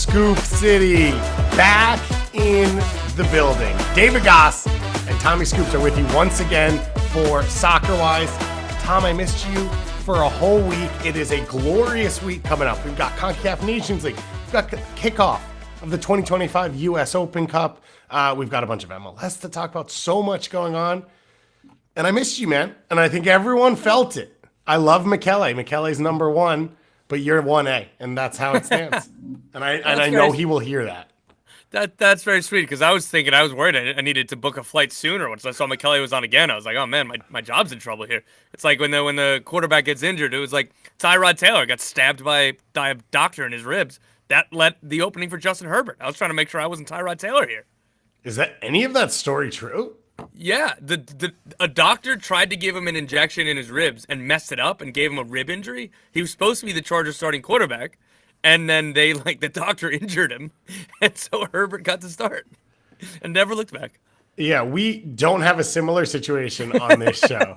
Scoop City, back in the building. David Goss and Tommy Scoops are with you once again for Soccer Wise. Tom, I missed you for a whole week. It is a glorious week coming up. We've got CONCACAF Nations League. We've got kickoff of the 2025 US Open Cup. We've got a bunch of MLS to talk about. So much going on. And I missed you, man. And I think everyone felt it. I love Michele. Michele's number one, but you're 1A, and that's how it stands. And I know he will hear that. That's very sweet, because I was worried I needed to book a flight sooner. Once I saw Michele was on again, I was like, oh man, my job's in trouble here. It's like when the quarterback gets injured, it was like Tyrod Taylor got stabbed by a doctor in his ribs. That let the opening for Justin Herbert. I was trying to make sure I wasn't Tyrod Taylor here. Is that any of that story true? Yeah, a doctor tried to give him an injection in his ribs and messed it up and gave him a rib injury. He was supposed to be the Chargers starting quarterback, and then the doctor injured him, and so Herbert got to start and never looked back. Yeah, we don't have a similar situation on this show.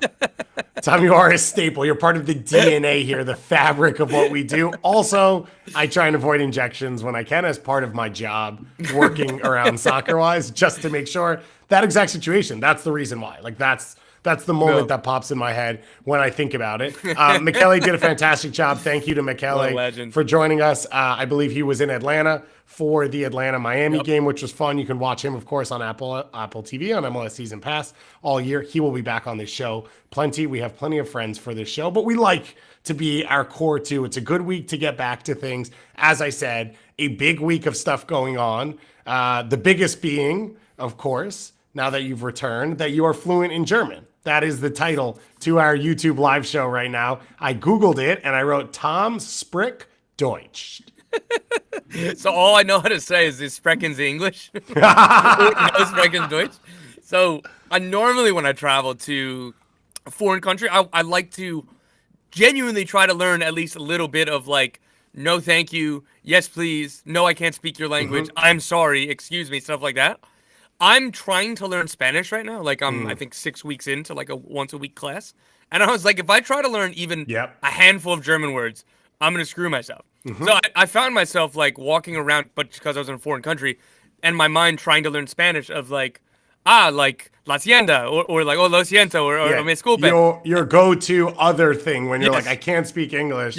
Tom, you are a staple. You're part of the DNA here, the fabric of what we do. Also, I try and avoid injections when I can as part of my job, working around Soccer-wise, just to make sure that exact situation. That's the reason why. Like, that's the moment that pops in my head when I think about it. Michele did a fantastic job. Thank you to Michele for joining us. I believe he was in Atlanta for the Atlanta-Miami game, which was fun. You can watch him, of course, on Apple TV on MLS Season Pass all year. He will be back on this show plenty. We have plenty of friends for this show, but we like to be our core too. It's a good week to get back to things. As I said, a big week of stuff going on. The biggest being, of course, now that you've returned, that you are fluent in German. That is the title to our YouTube live show right now. I Googled it and I wrote Tom Sprich Deutsch. So all I know how to say is Sprechen Sie English. No Sprechen Deutsch. So normally when I travel to a foreign country, I like to genuinely try to learn at least a little bit of like, no thank you, yes please, no I can't speak your language, I'm sorry, excuse me, stuff like that. I'm trying to learn Spanish right now. Like I'm, I think 6 weeks into like a once a week class. And I was like, if I try to learn even a handful of German words, I'm going to screw myself. So I found myself like walking around, but because I was in a foreign country, and my mind trying to learn Spanish of like, like la tienda or like, oh, lo siento or me disculpe. Your go-to other thing when you're like, I can't speak English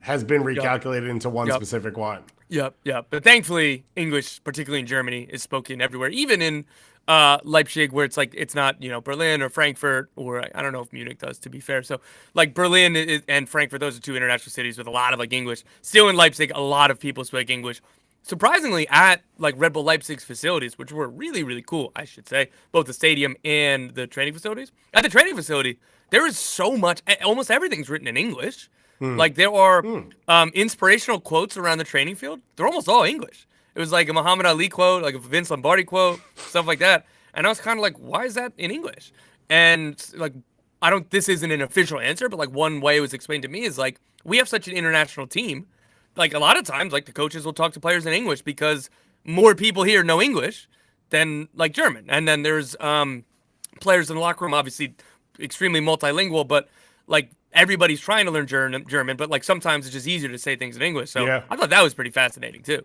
has been recalculated into one specific one. Yep. But thankfully, English, particularly in Germany, is spoken everywhere, even in Leipzig, where it's like it's not Berlin or Frankfurt, or I don't know if Munich does, to be fair. So like Berlin and Frankfurt, those are two international cities with a lot of like English. Still in Leipzig, a lot of people speak English. Surprisingly, at like Red Bull Leipzig's facilities, which were really, really cool, I should say, both the stadium and the training facilities. At the training facility, there is so much, almost everything's written in English. Like there are inspirational quotes around the training field. They're almost all English. It was like a Muhammad Ali quote, like a Vince Lombardi quote, stuff like that. And I was kind of like, why is that in English? And like, this isn't an official answer, but like one way it was explained to me is like, we have such an international team. Like a lot of times, like the coaches will talk to players in English because more people here know English than like German. And then there's players in the locker room, obviously extremely multilingual, but like everybody's trying to learn German, but like sometimes it's just easier to say things in English. So I thought that was pretty fascinating too.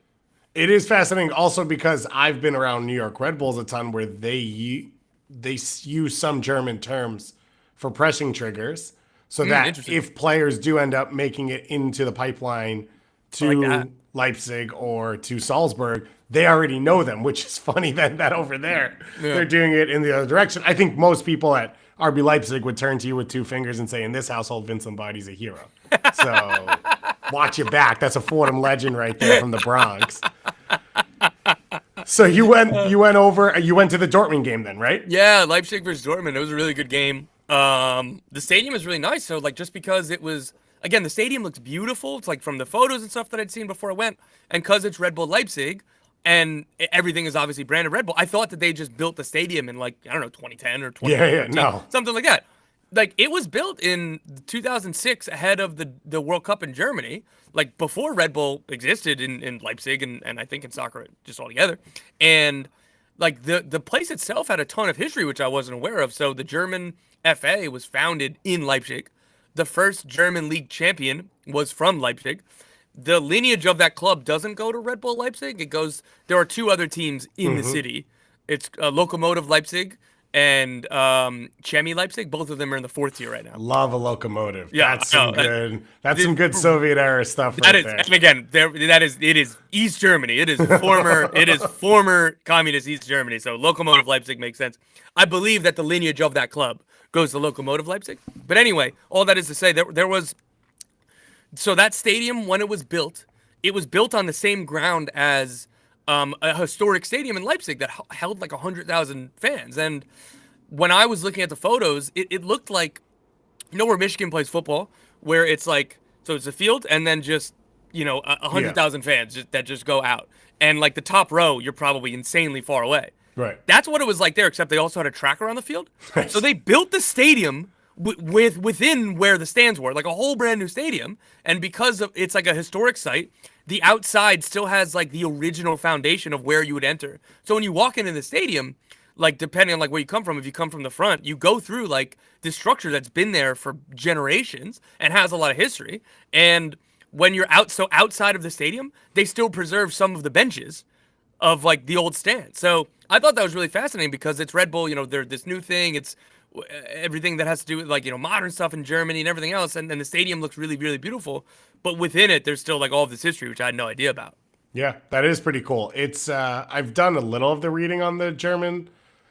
It is fascinating also because I've been around New York Red Bulls a ton where they use some German terms for pressing triggers so that if players do end up making it into the pipeline to Leipzig or to Salzburg, they already know them, which is funny that over there they're doing it in the other direction. I think most people at RB Leipzig would turn to you with two fingers and say, in this household, Vince Lombardi's a hero. So watch your back. That's a Fordham legend right there from the Bronx. So you went to the Dortmund game then, right? Yeah, Leipzig versus Dortmund. It was a really good game. The stadium is really nice. So like just because it was, again, the stadium looks beautiful. It's like from the photos and stuff that I'd seen before I went. And because it's Red Bull Leipzig and everything is obviously branded Red Bull, I thought that they just built the stadium in like, I don't know, 2010 or 2014, something like that. Like it was built in 2006 ahead of the World Cup in Germany, like before Red Bull existed in Leipzig and I think in soccer just altogether. And like the place itself had a ton of history, which I wasn't aware of. So the German FA was founded in Leipzig. The first German league champion was from Leipzig. the lineage of that club doesn't go to Red Bull Leipzig. There are two other teams in the city. It's Lokomotiv Leipzig and Chemie Leipzig. Both of them are in the 4th tier right now. Love a Lokomotiv. Yeah, That's some good. That's some good Soviet era stuff. That right is, there. and again, it is East Germany. It is former communist East Germany. So Lokomotiv Leipzig makes sense. I believe that the lineage of that club goes to Lokomotiv Leipzig. But anyway, all that is to say, there was. So that stadium, when it was built on the same ground as a historic stadium in Leipzig that held like 100,000 fans. And when I was looking at the photos, it looked like, where Michigan plays football, where it's like, so it's a field and then just, 100,000 fans that just go out. And like the top row, you're probably insanely far away. Right. That's what it was like there, except they also had a tracker on the field. So they built the stadium within where the stands were, like a whole brand new stadium. And because it's like a historic site, the outside still has like the original foundation of where you would enter. So when you walk into the stadium, like depending on like where you come from, if you come from the front, you go through like this structure that's been there for generations and has a lot of history. And when you're outside of the stadium, they still preserve some of the benches of like the old stand. So I thought that was really fascinating because it's Red Bull, they're this new thing. It's everything that has to do with like, modern stuff in Germany and everything else. And the stadium looks really, really beautiful. But within it, there's still like all of this history, which I had no idea about. Yeah, that is pretty cool. It's I've done a little of the reading on the German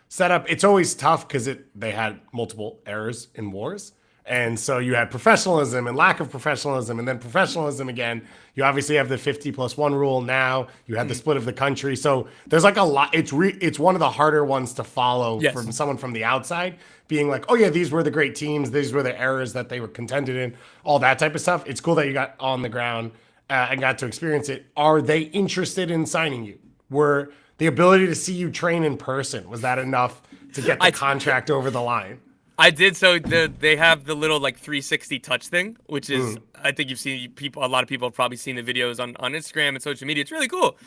setup. It's always tough because they had multiple eras in wars. And so you had professionalism and lack of professionalism and then professionalism again. You obviously have the 50+1 rule now. You had the split of the country. So there's like a lot. It's one of the harder ones to follow from someone from the outside being like, oh yeah, these were the great teams. These were the eras that they were contended in, all that type of stuff. It's cool that you got on the ground and got to experience it. Are they interested in signing you? Were the ability to see you train in person, was that enough to get the contract over the line? I did. So they have the little like 360 touch thing, which is I think you've seen a lot of people have probably seen the videos on Instagram and social media. It's really cool.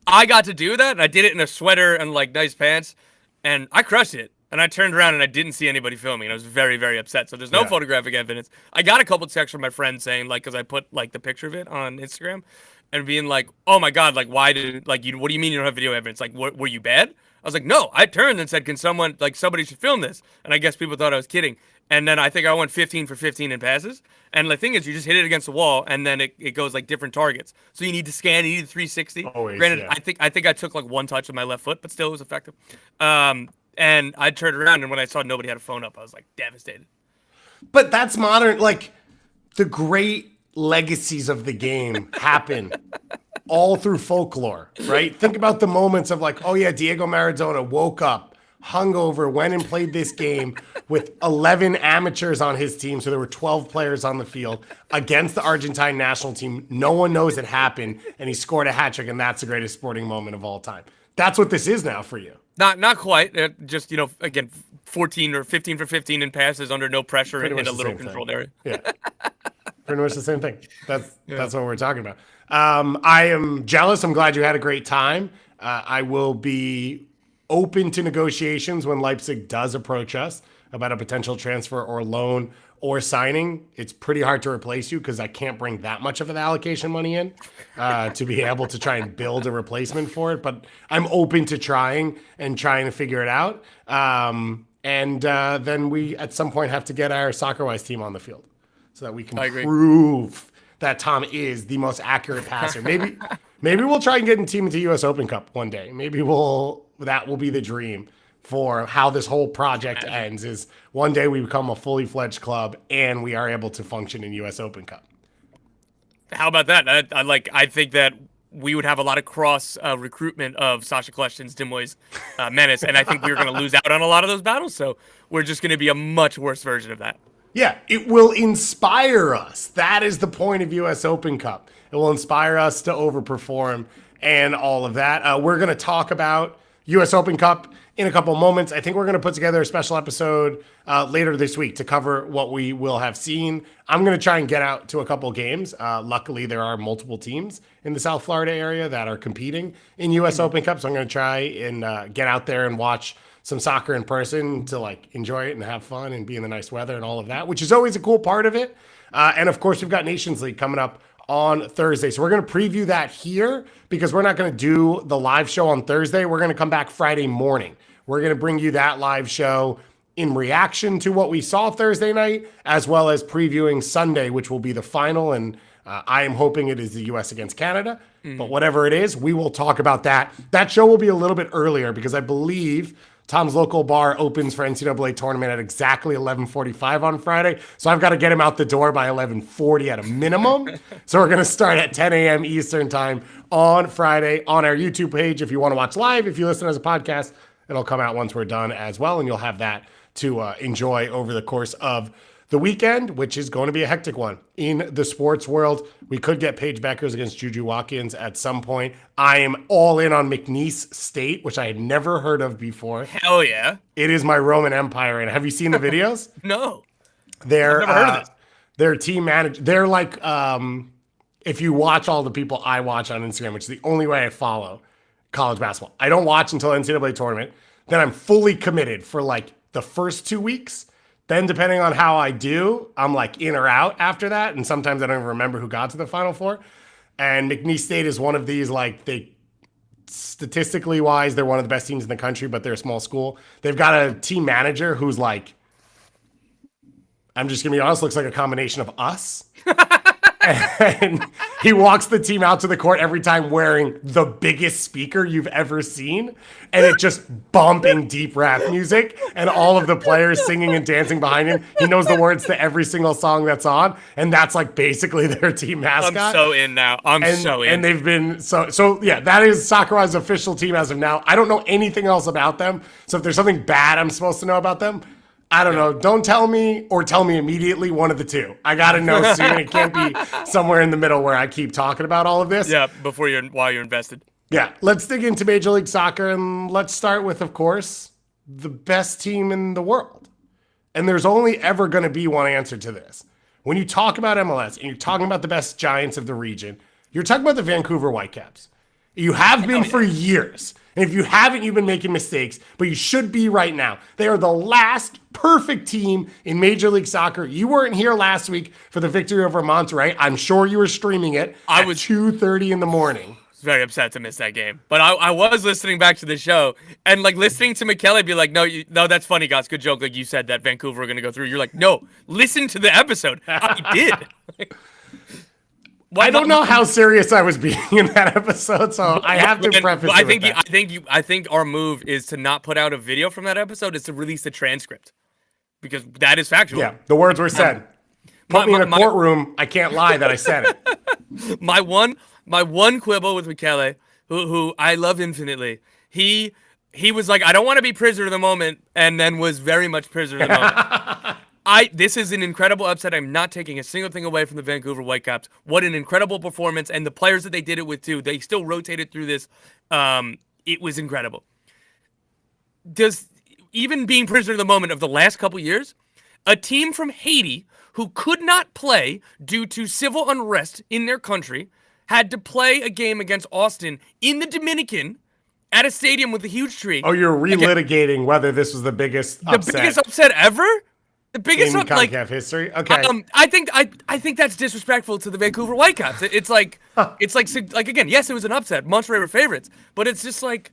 I got to do that. And I did it in a sweater and like nice pants, and I crushed it. And I turned around and I didn't see anybody filming. I was very, very upset. So there's no photographic evidence. I got a couple texts from my friends saying like, because I put like the picture of it on Instagram, and being like, "Oh my God, like why did like you? What do you mean you don't have video evidence? Like, were you bad?" I was like, "No." I turned and said, "Can someone somebody should film this?" And I guess people thought I was kidding. And then I think I went 15 for 15 in passes. And the thing is, you just hit it against the wall, and then it goes like different targets. So you need to scan. You need 360. Always, Granted, yeah. I think I took like one touch with my left foot, but still it was effective. And I turned around, and when I saw nobody had a phone up, I was like devastated. But that's modern. Like the great legacies of the game happen all through folklore, right? Think about the moments of like, oh yeah, Diego Maradona woke up hungover, went and played this game with 11 amateurs on his team. So there were 12 players on the field against the Argentine national team. No one knows it happened, and he scored a hat trick, and that's the greatest sporting moment of all time. That's what this is now for you. Not quite. Just, again, 14 or 15 for 15 in passes under no pressure in a little controlled area. Yeah. Pretty much the same thing. That's what we're talking about. I am jealous. I'm glad you had a great time. I will be open to negotiations when Leipzig does approach us about a potential transfer or loan or signing. It's pretty hard to replace you because I can't bring that much of an allocation money in to be able to try and build a replacement for it. But I'm open to trying to figure it out. And then we at some point have to get our soccer-wise team on the field so that we can prove that Tom is the most accurate passer. Maybe we'll try and get a team into US Open Cup one day. Maybe that will be the dream for how this whole project ends, is one day we become a fully fledged club and we are able to function in US Open Cup. How about that? I think that we would have a lot of cross recruitment of Sasha Kleshtin's Dimoy's Menace, and I think we're going to lose out on a lot of those battles, so we're just going to be a much worse version of that. Yeah, it will inspire us. That is the point of US Open Cup. It will inspire us to overperform and all of that. We're going to talk about US Open Cup in a couple moments. I think we're going to put together a special episode later this week to cover what we will have seen. I'm going to try and get out to a couple games. Luckily, there are multiple teams in the South Florida area that are competing in US Open Cup, so I'm going to try and get out there and watch some soccer in person to like enjoy it and have fun and be in the nice weather and all of that, which is always a cool part of it. And of course, we've got Nations League coming up on Thursday. So we're going to preview that here because we're not going to do the live show on Thursday. We're going to come back Friday morning. We're going to bring you that live show in reaction to what we saw Thursday night, as well as previewing Sunday, which will be the final. And I am hoping it is the U.S. against Canada. But whatever it is, we will talk about that. That show will be a little bit earlier because I believe Tom's local bar opens for NCAA tournament at exactly 11:45 on Friday. So I've got to get him out the door by 11:40 at a minimum. So we're going to start at 10 a.m. Eastern time on Friday on our YouTube page. If you want to watch live, if you listen as a podcast, it'll come out once we're done as well. And you'll have that to enjoy over the course of the weekend, which is going to be a hectic one in the sports world. We could get Paige Beckers against Juju Watkins at some point. I am all in on McNeese State, which I had never heard of before. Hell yeah. It is my Roman Empire. And have you seen the videos? No. They're, I've never heard of this. Their team manager. They're like, if you watch all the people I watch on Instagram, which is the only way I follow college basketball, I don't watch until NCAA tournament. Then I'm fully committed for like the first 2 weeks. Then depending on how I do, I'm like in or out after that. And sometimes I don't even remember who got to the Final Four. And McNeese State is one of these, like, they statistically wise, they're one of the best teams in the country, but they're a small school. They've got a team manager who's like, I'm just going to be honest, looks like a combination of us. And he walks the team out to the court every time wearing the biggest speaker you've ever seen. And it just bumping deep rap music and all of the players singing and dancing behind him. He knows the words to every single song that's on. And that's like basically their team mascot. I'm so in now. I'm so in. And they've been so yeah, that is Sakura's official team as of now. I don't know anything else about them. So if there's something bad I'm supposed to know about them, I don't know. Don't tell me or tell me immediately, one of the two. I got to know soon. It can't be somewhere in the middle where I keep talking about all of this. Yeah, while you're invested. Yeah, let's dig into Major League Soccer, and let's start with, of course, the best team in the world. And there's only ever going to be one answer to this. When you talk about MLS and you're talking about the best Giants of the region, you're talking about the Vancouver Whitecaps. You have been for years. And if you haven't, you've been making mistakes, but you should be right now. They are the last perfect team in Major League Soccer. You weren't here last week for the victory over Monterrey. I'm sure you were streaming it at 2:30 in the morning. I was very upset to miss that game. But I was listening back to the show and like listening to Michele be like, no, that's funny, guys. Good joke. Like you said that Vancouver were going to go through. You're like, no, listen to the episode. I did. I don't know how serious I was being in that episode, so I have to preface it. I think our move is to not put out a video from that episode, is to release the transcript because that is factual. Yeah, the words were said. Put me in a courtroom. I can't lie that I said it. My one quibble with Michele, who I love infinitely, he was like, I don't want to be prisoner of the moment, and then was very much prisoner of the moment. This is an incredible upset. I'm not taking a single thing away from the Vancouver Whitecaps. What an incredible performance. And the players that they did it with, too. They still rotated through this. It was incredible. Even being prisoner of the moment of the last couple years, a team from Haiti who could not play due to civil unrest in their country had to play a game against Austin in the Dominican at a stadium with a huge tree. Oh, you're relitigating whether this was the biggest upset. The biggest upset ever? The biggest in CONCACAF history. Okay. I think that's disrespectful to the Vancouver Whitecaps. It's like again, yes, it was an upset. Monterrey were favorites, but it's just like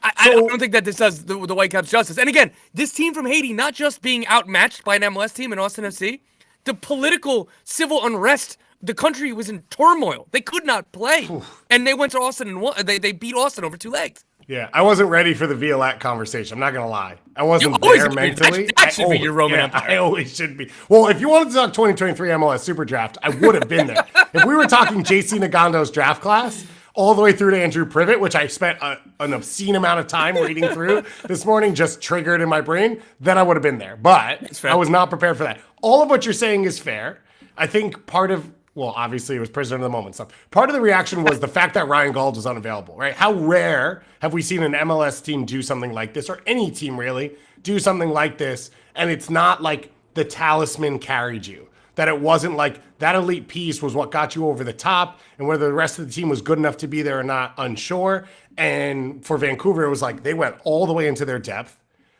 I don't think that this does the Whitecaps justice. And again, this team from Haiti not just being outmatched by an MLS team in Austin FC, the political civil unrest. The country was in turmoil. They could not play, and they went to Austin and won. They beat Austin over 2 legs. Yeah, I wasn't ready for the Violette conversation. I'm not going to lie. I wasn't there mentally. That should be your Roman Empire. I always should be. Well, if you wanted to talk 2023 MLS Super Draft, I would have been there. If we were talking JC Nagando's draft class all the way through to Andrew Privet, which I spent an obscene amount of time reading through this morning, just triggered in my brain, then I would have been there. But I was not prepared for that. All of what you're saying is fair. I think part of... Well, obviously, it was prisoner of the moment stuff. Part of the reaction was the fact that Ryan Gauld was unavailable, right? How rare have we seen an MLS team do something like this, or any team really do something like this, and it's not like the talisman carried you, that it wasn't like that elite piece was what got you over the top, and whether the rest of the team was good enough to be there or not, unsure. And for Vancouver, it was like they went all the way into their depth.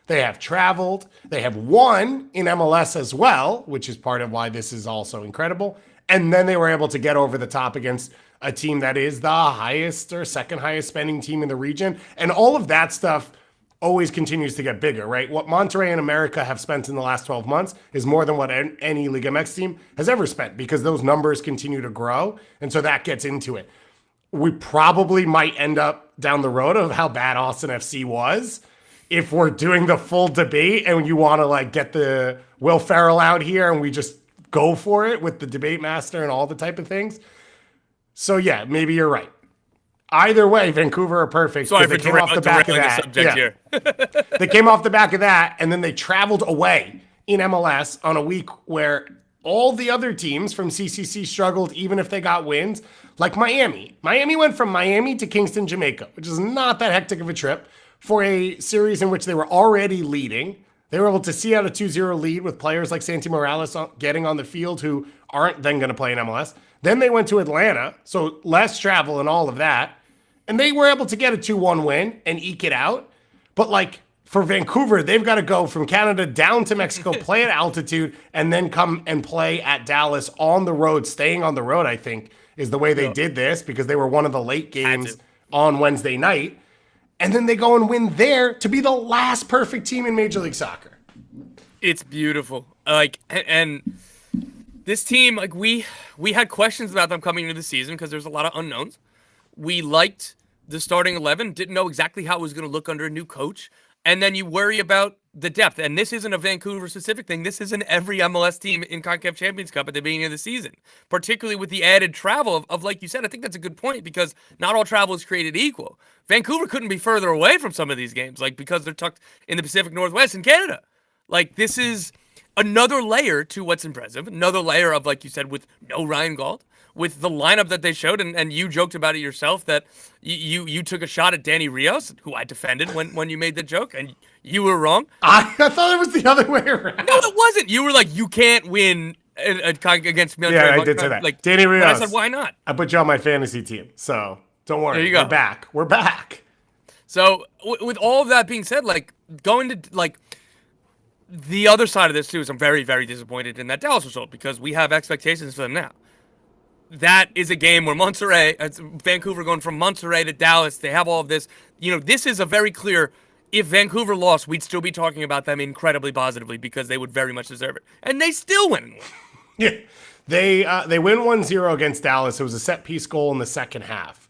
They have traveled. They have won in MLS as well, which is part of why this is also incredible. And then they were able to get over the top against a team that is the highest or second highest spending team in the region. And all of that stuff always continues to get bigger, right? What Monterrey and America have spent in the last 12 months is more than what any Liga MX team has ever spent, because those numbers continue to grow. And so that gets into it. We probably might end up down the road of how bad Austin FC was if we're doing the full debate and you want to like get the Will Ferrell out here and we just go for it with the debate master and all the type of things. So yeah, maybe you're right. Either way, Vancouver are perfect. Sorry for they came off the back of that. Here. They came off the back of that, and then they traveled away in MLS on a week where all the other teams from CCC struggled, even if they got wins, like Miami. Miami went from Miami to Kingston, Jamaica, which is not that hectic of a trip, for a series in which they were already leading. They were able to see out a 2-0 lead with players like Santi Morales getting on the field who aren't then going to play in MLS. Then they went to Atlanta, so less travel and all of that. And they were able to get a 2-1 win and eke it out. But like for Vancouver, they've got to go from Canada down to Mexico, play at altitude, and then come and play at Dallas on the road. Staying on the road, I think, is the way they did this, because they were one of the late games on Wednesday night. And then they go and win there to be the last perfect team in Major League Soccer. It's beautiful. Like, and this team, like we had questions about them coming into the season because there's a lot of unknowns. We liked the starting 11, didn't know exactly how it was going to look under a new coach. And then you worry about the depth. And this isn't a Vancouver specific thing. This is in every MLS team in CONCACAF Champions Cup at the beginning of the season, particularly with the added travel of like you said. I think that's a good point, because not all travel is created equal. Vancouver couldn't be further away from some of these games, like because they're tucked in the Pacific Northwest in Canada. Like, this is another layer to what's impressive. Another layer of, like you said, with no Ryan Gauld, with the lineup that they showed, and you joked about it yourself that you took a shot at Danny Rios, who I defended when you made the joke, and you were wrong. I thought it was the other way around. No, it wasn't. You were like, you can't win against military. Yeah, I did say that. Like, Danny Rios. I said, why not? I put you on my fantasy team, so don't worry. There you go. We're back. We're back. So with all of that being said, like, going to like the other side of this too is I'm very, very disappointed in that Dallas result, because we have expectations for them now. That is a game where Vancouver going from Monterrey to Dallas, they have all of this. You know, this is a very clear, if Vancouver lost, we'd still be talking about them incredibly positively, because they would very much deserve it. And they still win and win. Yeah. They win 1-0 against Dallas. It was a set-piece goal in the second half.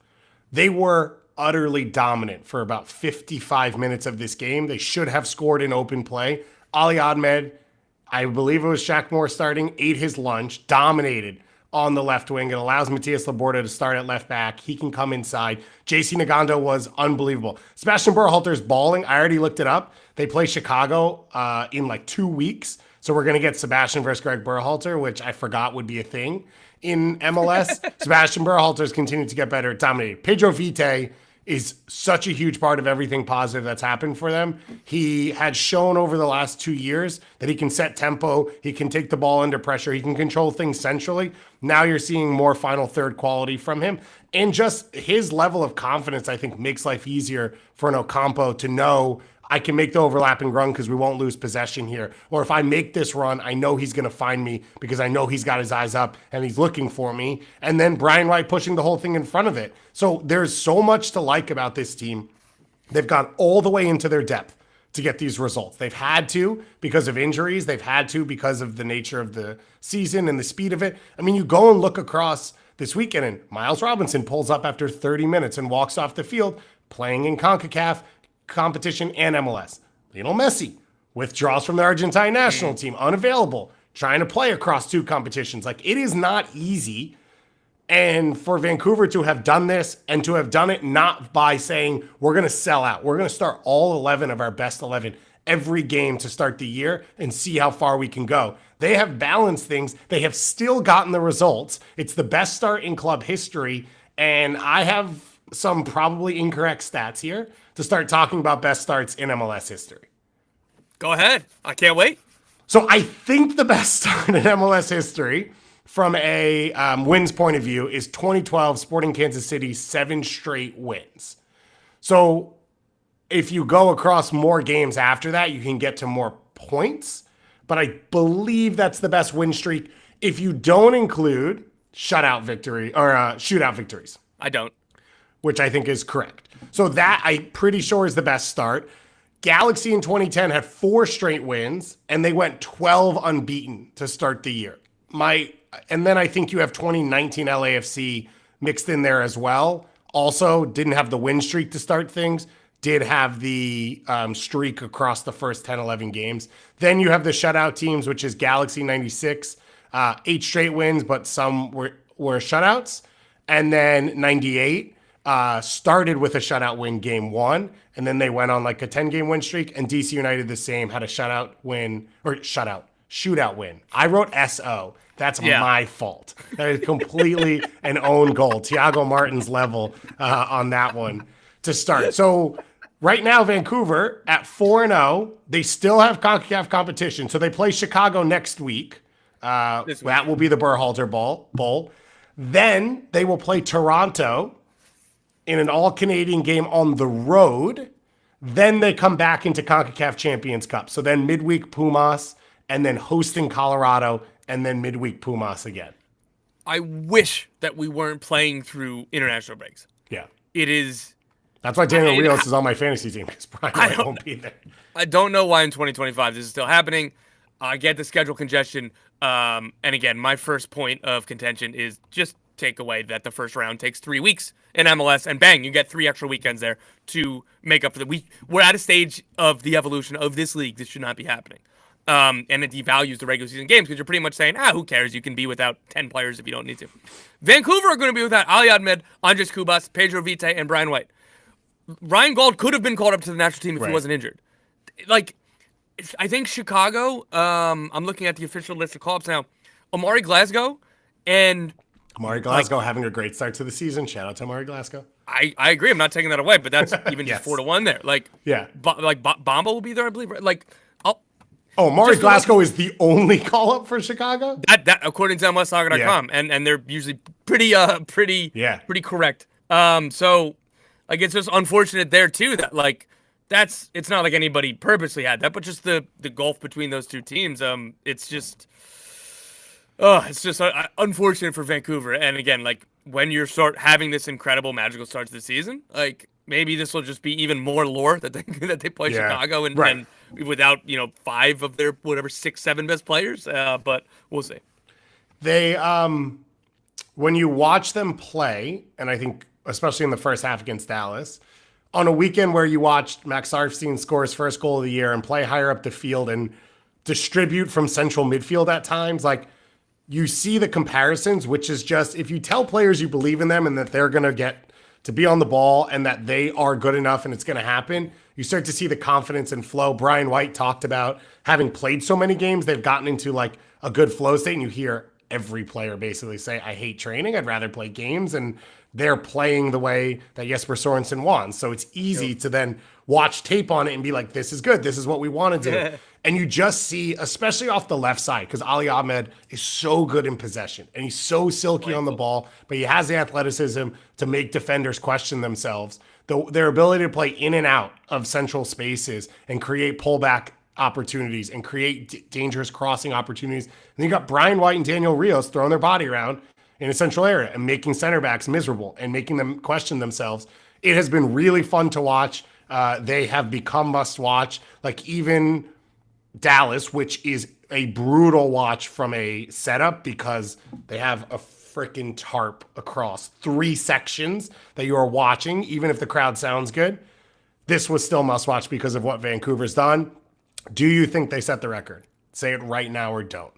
They were utterly dominant for about 55 minutes of this game. They should have scored in open play. Ali Ahmed, I believe it was Shaq Moore starting, ate his lunch, dominated on the left wing. It allows Matias Laborda to start at left back. He can come inside. JC Nagando was unbelievable. Sebastian Berhalter's balling. I already looked it up. They play Chicago in like 2 weeks. So we're going to get Sebastian versus Greg Berhalter, which I forgot would be a thing in MLS. Sebastian Berhalter's continued to get better at dominating. Pedro Vite is such a huge part of everything positive that's happened for them. He had shown over the last 2 years that he can set tempo, he can take the ball under pressure, he can control things centrally. Now you're seeing more final third quality from him. And just his level of confidence, I think, makes life easier for an Ocampo to know, I can make the overlapping run because we won't lose possession here. Or if I make this run, I know he's going to find me because I know he's got his eyes up and he's looking for me. And then Brian Wright pushing the whole thing in front of it. So there's so much to like about this team. They've gone all the way into their depth to get these results. They've had to because of injuries. They've had to because of the nature of the season and the speed of it. I mean, you go and look across this weekend and Miles Robinson pulls up after 30 minutes and walks off the field playing in CONCACAF competition and MLS. Lionel Messi withdraws from the Argentine national team, unavailable, trying to play across 2 competitions. Like, it is not easy. And for Vancouver to have done this and to have done it not by saying, we're going to sell out, we're going to start all 11 of our best 11 every game to start the year and see how far we can go. They have balanced things. They have still gotten the results. It's the best start in club history. And I have some probably incorrect stats here to start talking about best starts in MLS history. Go ahead. I can't wait. So I think the best start in MLS history from a wins point of view is 2012 Sporting Kansas City, 7 straight wins. So if you go across more games after that, you can get to more points. But I believe that's the best win streak. If you don't include shutout victory or shootout victories, I don't. which I think is correct. So that I'm pretty sure is the best start. Galaxy in 2010 had 4 straight wins, and they went 12 unbeaten to start the year. And then I think you have 2019 LAFC mixed in there as well. Also, didn't have the win streak to start things. Did have the streak across the first 10, 11 games. Then you have the shutout teams, which is Galaxy 96, 8 straight wins, but some were shutouts. And then 98 started with a shutout win game 1, and then they went on like a 10-game win streak. And DC United the same, had a shootout win. I wrote SO. That's my fault. That is completely an own goal. Thiago Martin's level on that one to start. So right now, Vancouver at 4-0. They still have CONCACAF competition. So they play Chicago next week. That will be the Berhalter Bowl. Then they will play Toronto in an all-Canadian game on the road. Then they come back into CONCACAF Champions Cup. So then midweek Pumas, and then hosting Colorado, and then midweek Pumas again. I wish that we weren't playing through international breaks. Yeah. It is. That's why Daniel Rios is on my fantasy team, because Brian White won't be there. I don't know why in 2025 this is still happening. I get the schedule congestion. And again, my first point of contention is just take away that the first round takes 3 weeks in MLS, and bang, you get 3 extra weekends there to make up for the week. We're at a stage of the evolution of this league. This should not be happening. And it devalues the regular season games because you're pretty much saying, who cares? You can be without 10 players if you don't need to. Vancouver are going to be without Ali Ahmed, Andres Cubas, Pedro Vite, and Brian White. Ryan Gauld could have been called up to the national team if he wasn't injured. Like, I think Chicago, I'm looking at the official list of call-ups now, Amari Glasgow and... Amari Glasgow having a great start to the season. Shout out to Amari Glasgow. I agree. I'm not taking that away, but that's even just 4-1 there. Like, Bomba will be there, I believe. Like, Amari Glasgow is the only call-up for Chicago? That according to MLSsoccer.com, and they're usually pretty correct. So, like, it's just unfortunate there, too, that, like, it's not like anybody purposely had that, but just the gulf between those two teams, it's just unfortunate for Vancouver. And again, like, when you start having this incredible magical start to the season, like, maybe this will just be even more lore that they play Chicago and without 5 of their 6, 7 best players. But we'll see. They when you watch them play, and I think especially in the first half against Dallas, on a weekend where you watched Max Arfstein score his first goal of the year and play higher up the field and distribute from central midfield at times, like, you see the comparisons, which is just, if you tell players you believe in them and that they're going to get to be on the ball and that they are good enough and it's going to happen, you start to see the confidence and flow. Brian White talked about having played so many games, they've gotten into like a good flow state, and you hear every player basically say, I hate training, I'd rather play games, and they're playing the way that Jesper Sorensen wants. So it's easy to then watch tape on it and be like, this is good, this is what we want to do. And you just see, especially off the left side, because Ali Ahmed is so good in possession and he's so silky on the ball, but he has the athleticism to make defenders question themselves. Their ability to play in and out of central spaces and create pullback opportunities and create dangerous crossing opportunities. And then you got Brian White and Daniel Rios throwing their body around in a central area and making center backs miserable and making them question themselves. It has been really fun to watch. They have become must watch. Like, even Dallas, which is a brutal watch from a setup because they have a freaking tarp across 3 sections that you are watching, even if the crowd sounds good. This was still must watch because of what Vancouver's done. Do you think they set the record? Say it right now or don't.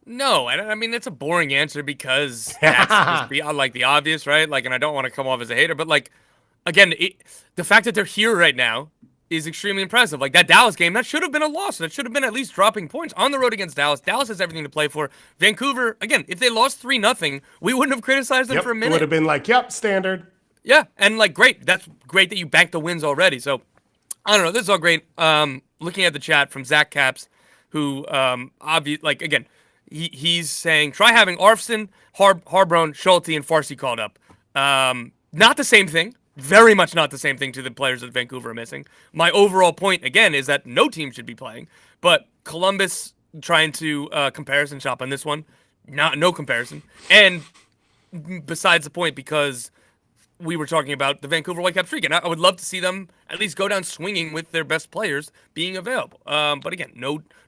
No, I mean, it's a boring answer because that's like the obvious, right? Like, and I don't want to come off as a hater, but like, again, the fact that they're here right now is extremely impressive. Like, that Dallas game, that should have been a loss. That should have been at least dropping points on the road against Dallas. Dallas has everything to play for. Vancouver, again, if they lost 3-0, we wouldn't have criticized them for a minute. It would have been like, yep, standard. Yeah, and like, great. That's great that you banked the wins already. So, I don't know. This is all great. Looking at the chat from Zach Caps, who, like, again, he's saying, try having Arfston, Harbron, Schulte, and Farsi called up. Not the same thing. Very much not the same thing to the players that Vancouver are missing. My overall point, again, is that no team should be playing. But Columbus trying to comparison shop on this one, no comparison. And besides the point, because we were talking about the Vancouver Whitecaps streak, and I would love to see them at least go down swinging with their best players being available. But again,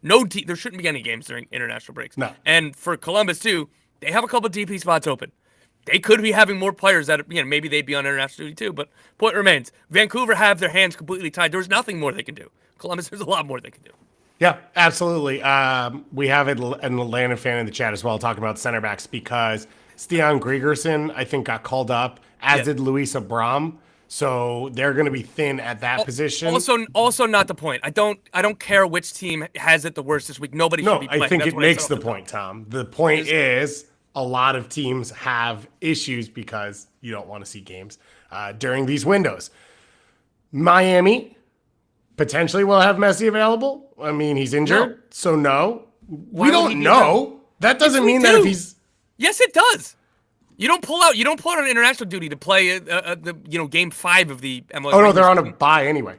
there shouldn't be any games during international breaks. No. And for Columbus too, they have a couple of DP spots open. They could be having more players that, maybe they'd be on international duty too. But point remains, Vancouver have their hands completely tied. There's nothing more they can do. Columbus, there's a lot more they can do. Yeah, absolutely. We have an Atlanta fan in the chat as well talking about center backs because Stian Gregerson, I think, got called up, as did Luis Abram. So they're going to be thin at that position. Also, not the point. I don't care which team has it the worst this week. Nobody should be playing. I think it makes the point, Tom. The point is a lot of teams have issues because you don't want to see games during these windows. Miami potentially will have Messi available. I mean, he's injured, so no. We don't know. That doesn't mean that if he's... Yes, it does. You don't pull out on international duty to play game 5 of the MLS. Oh no, they're on a bye anyway.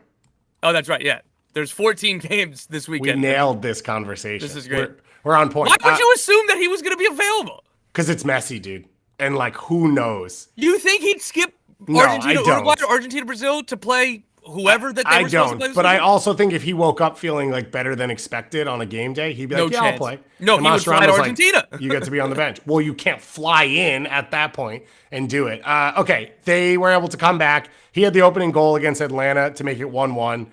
Oh, that's right. Yeah, there's 14 games this weekend. We nailed this conversation. This is great. We're on point. Why would you assume that he was going to be available? Because it's Messi, dude, and who knows? You think he'd skip Argentina, Uruguay, or Argentina, Brazil to play whoever that they were supposed to play this but weekend? I also think if he woke up feeling better than expected on a game day, he'd be like, I'll play. No, he would fly to Argentina. You get to be on the bench. Well, you can't fly in at that point and do it. Okay, they were able to come back. He had the opening goal against Atlanta to make it 1-1.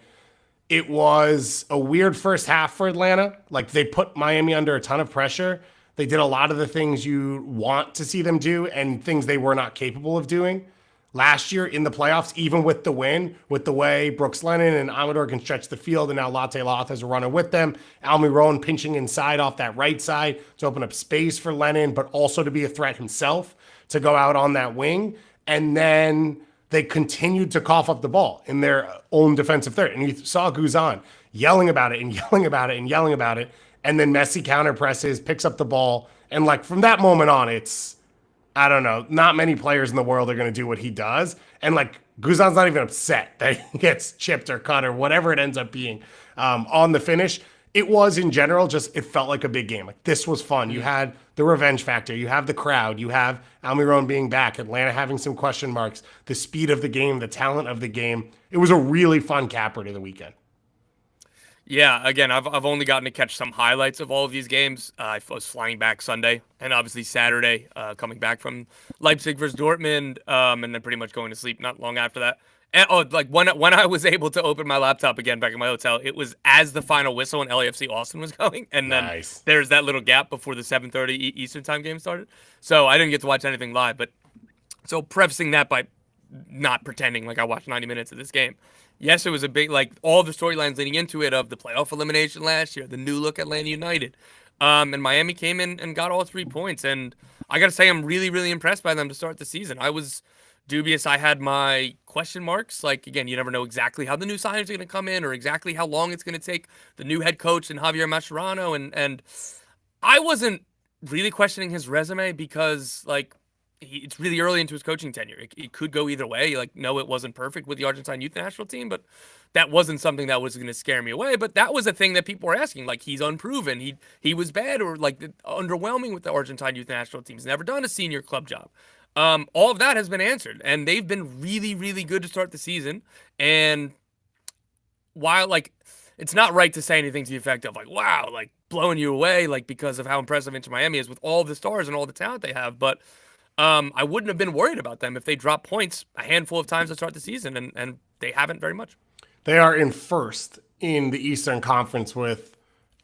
It was a weird first half for Atlanta. They put Miami under a ton of pressure. They did a lot of the things you want to see them do and things they were not capable of doing. Last year in the playoffs, even with the win, with the way Brooks Lennon and Amador can stretch the field, and now Latte Loth has a runner with them. Almiron pinching inside off that right side to open up space for Lennon, but also to be a threat himself to go out on that wing. And then they continued to cough up the ball in their own defensive third. And you saw Guzan yelling about it and yelling about it and yelling about it. And then Messi counter presses, picks up the ball. And from that moment on, it's, I don't know, not many players in the world are going to do what he does. And Guzan's not even upset that he gets chipped or cut or whatever it ends up being on the finish. It was in general it felt like a big game. This was fun. You had the revenge factor. You have the crowd. You have Almiron being back. Atlanta having some question marks. The speed of the game, the talent of the game. It was a really fun capper to the weekend. Yeah, again, I've only gotten to catch some highlights of all of these games. I was flying back Sunday and obviously Saturday, coming back from Leipzig versus Dortmund, and then pretty much going to sleep not long after that. And when I was able to open my laptop again back in my hotel, it was as the final whistle and LAFC Austin was going, and then there's that little gap before the 7:30 Eastern time game started. So I didn't get to watch anything live. But so prefacing that by not pretending like I watched 90 minutes of this game. Yes, it was a big, all the storylines leading into it of the playoff elimination last year, the new look Atlanta United. And Miami came in and got all 3 points. And I got to say, I'm really, really impressed by them to start the season. I was dubious. I had my question marks. Again, you never know exactly how the new signings are going to come in or exactly how long it's going to take the new head coach and Javier Mascherano. And I wasn't really questioning his resume because, it's really early into his coaching tenure. It could go either way. No, it wasn't perfect with the Argentine youth national team, but that wasn't something that was going to scare me away. But that was a thing that people were asking. He's unproven. He was bad or underwhelming with the Argentine youth national team. He's never done a senior club job. All of that has been answered, and they've been really, really good to start the season. And while it's not right to say anything to the effect of wow, blowing you away, because of how impressive Inter Miami is with all the stars and all the talent they have, but I wouldn't have been worried about them if they dropped points a handful of times to start the season, and they haven't very much. They are in first in the Eastern Conference with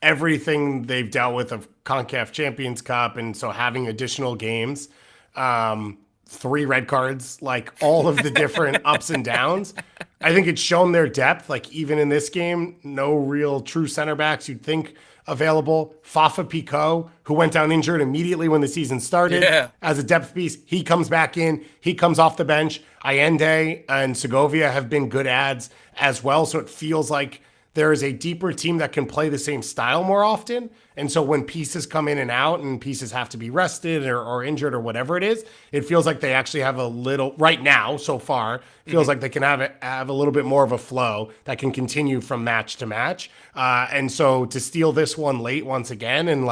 everything they've dealt with of CONCACAF Champions Cup, and so having additional games, 3 red cards, all of the different ups and downs. I think it's shown their depth, even in this game, no real true center backs you'd think available. Fafa Picault, who went down injured immediately when the season started. As a depth piece, he comes back in. He comes off the bench. Allende and Segovia have been good adds as well. So it feels like there is a deeper team that can play the same style more often. And so when pieces come in and out and pieces have to be rested or injured or whatever it is, it feels like they actually have a little, right now, so far, feels like they can have a little bit more of a flow that can continue from match to match. And so to steal this one late once again and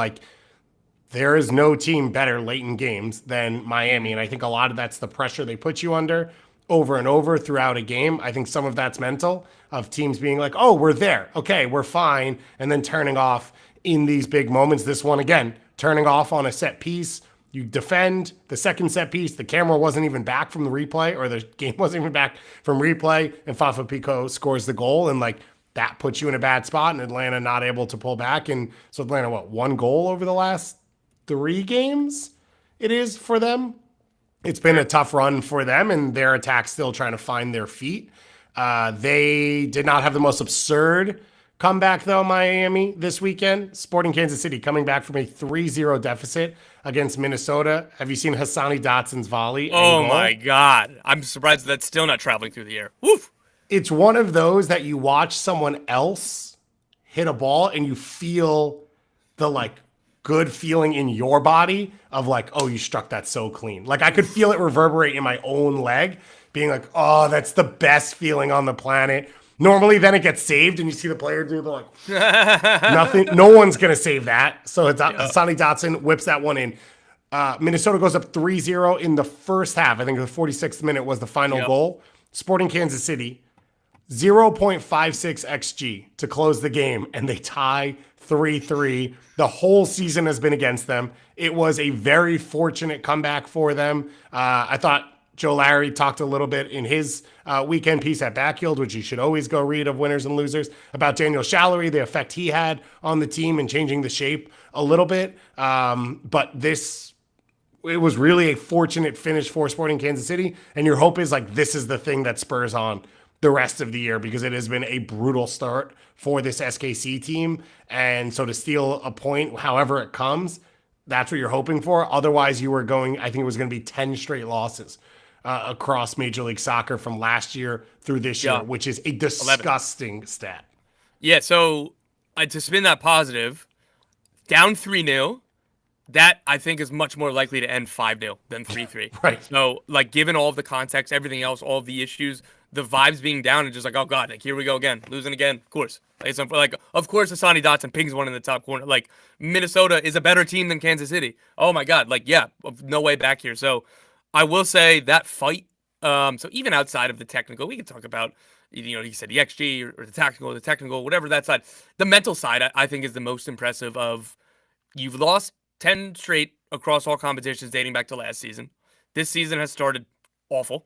there is no team better late in games than Miami. And I think a lot of that's the pressure they put you under over and over throughout a game. I think some of that's mental, of teams being like, oh, we're there. Okay, we're fine. And then turning off in these big moments. This one, again, turning off on a set piece. You defend the second set piece. The camera wasn't even back from the replay, or the game wasn't even back from replay. And Fafa Pico scores the goal. And like, that puts you in a bad spot, and Atlanta not able to pull back. And so Atlanta, one goal over the last 3 games it is for them. It's been a tough run for them, and their attack still trying to find their feet. They did not have the most absurd comeback, though, Miami, this weekend. Sporting Kansas City coming back from a 3-0 deficit against Minnesota. Have you seen Hassani Dotson's volley? Oh, my God. I'm surprised that's still not traveling through the air. Woof. It's one of those that you watch someone else hit a ball and you feel the, like, good feeling in your body of like, oh, you struck that so clean. Like, I could feel it reverberate in my own leg, being like, oh, that's the best feeling on the planet. Normally, then it gets saved, and you see the player do the like, nothing. No one's going to save that. So it's Sonny Dotson whips that one in. Minnesota goes up 3-0 in the first half. I think the 46th minute was the final goal. Sporting Kansas City, 0.56 XG to close the game, and they tie 3-3. The whole season has been against them. It was a very fortunate comeback for them. I thought Joe Larry talked a little bit in his weekend piece at Backfield, which you should always go read, of Winners and Losers, about Daniel Shallery, the effect he had on the team and changing the shape a little bit. But it was really a fortunate finish for Sporting Kansas City. And your hope is like, this is the thing that spurs on the rest of the year, because it has been a brutal start for this SKC team. And so to steal a point, however it comes, that's what you're hoping for. Otherwise, you were going, I think it was going to be 10 straight losses across Major League Soccer from last year through this year, which is a disgusting 11. Stat. Yeah, so to spin that positive, down 3-0, that I think is much more likely to end 5-0 than 3-3. Right. So, like, given all of the context, everything else, all of the issues, the vibes being down, and just like, oh God, like, here we go again, losing again. Of course, of course, Hassani Dotson pings one in the top corner. Like, Minnesota is a better team than Kansas City. Oh my God, like, yeah, no way back here. So, I will say that fight. So even outside of the technical, we can talk about, you said the XG or the technical, whatever that side. The mental side, I think, is the most impressive. Of you've lost 10 straight across all competitions dating back to last season. This season has started awful.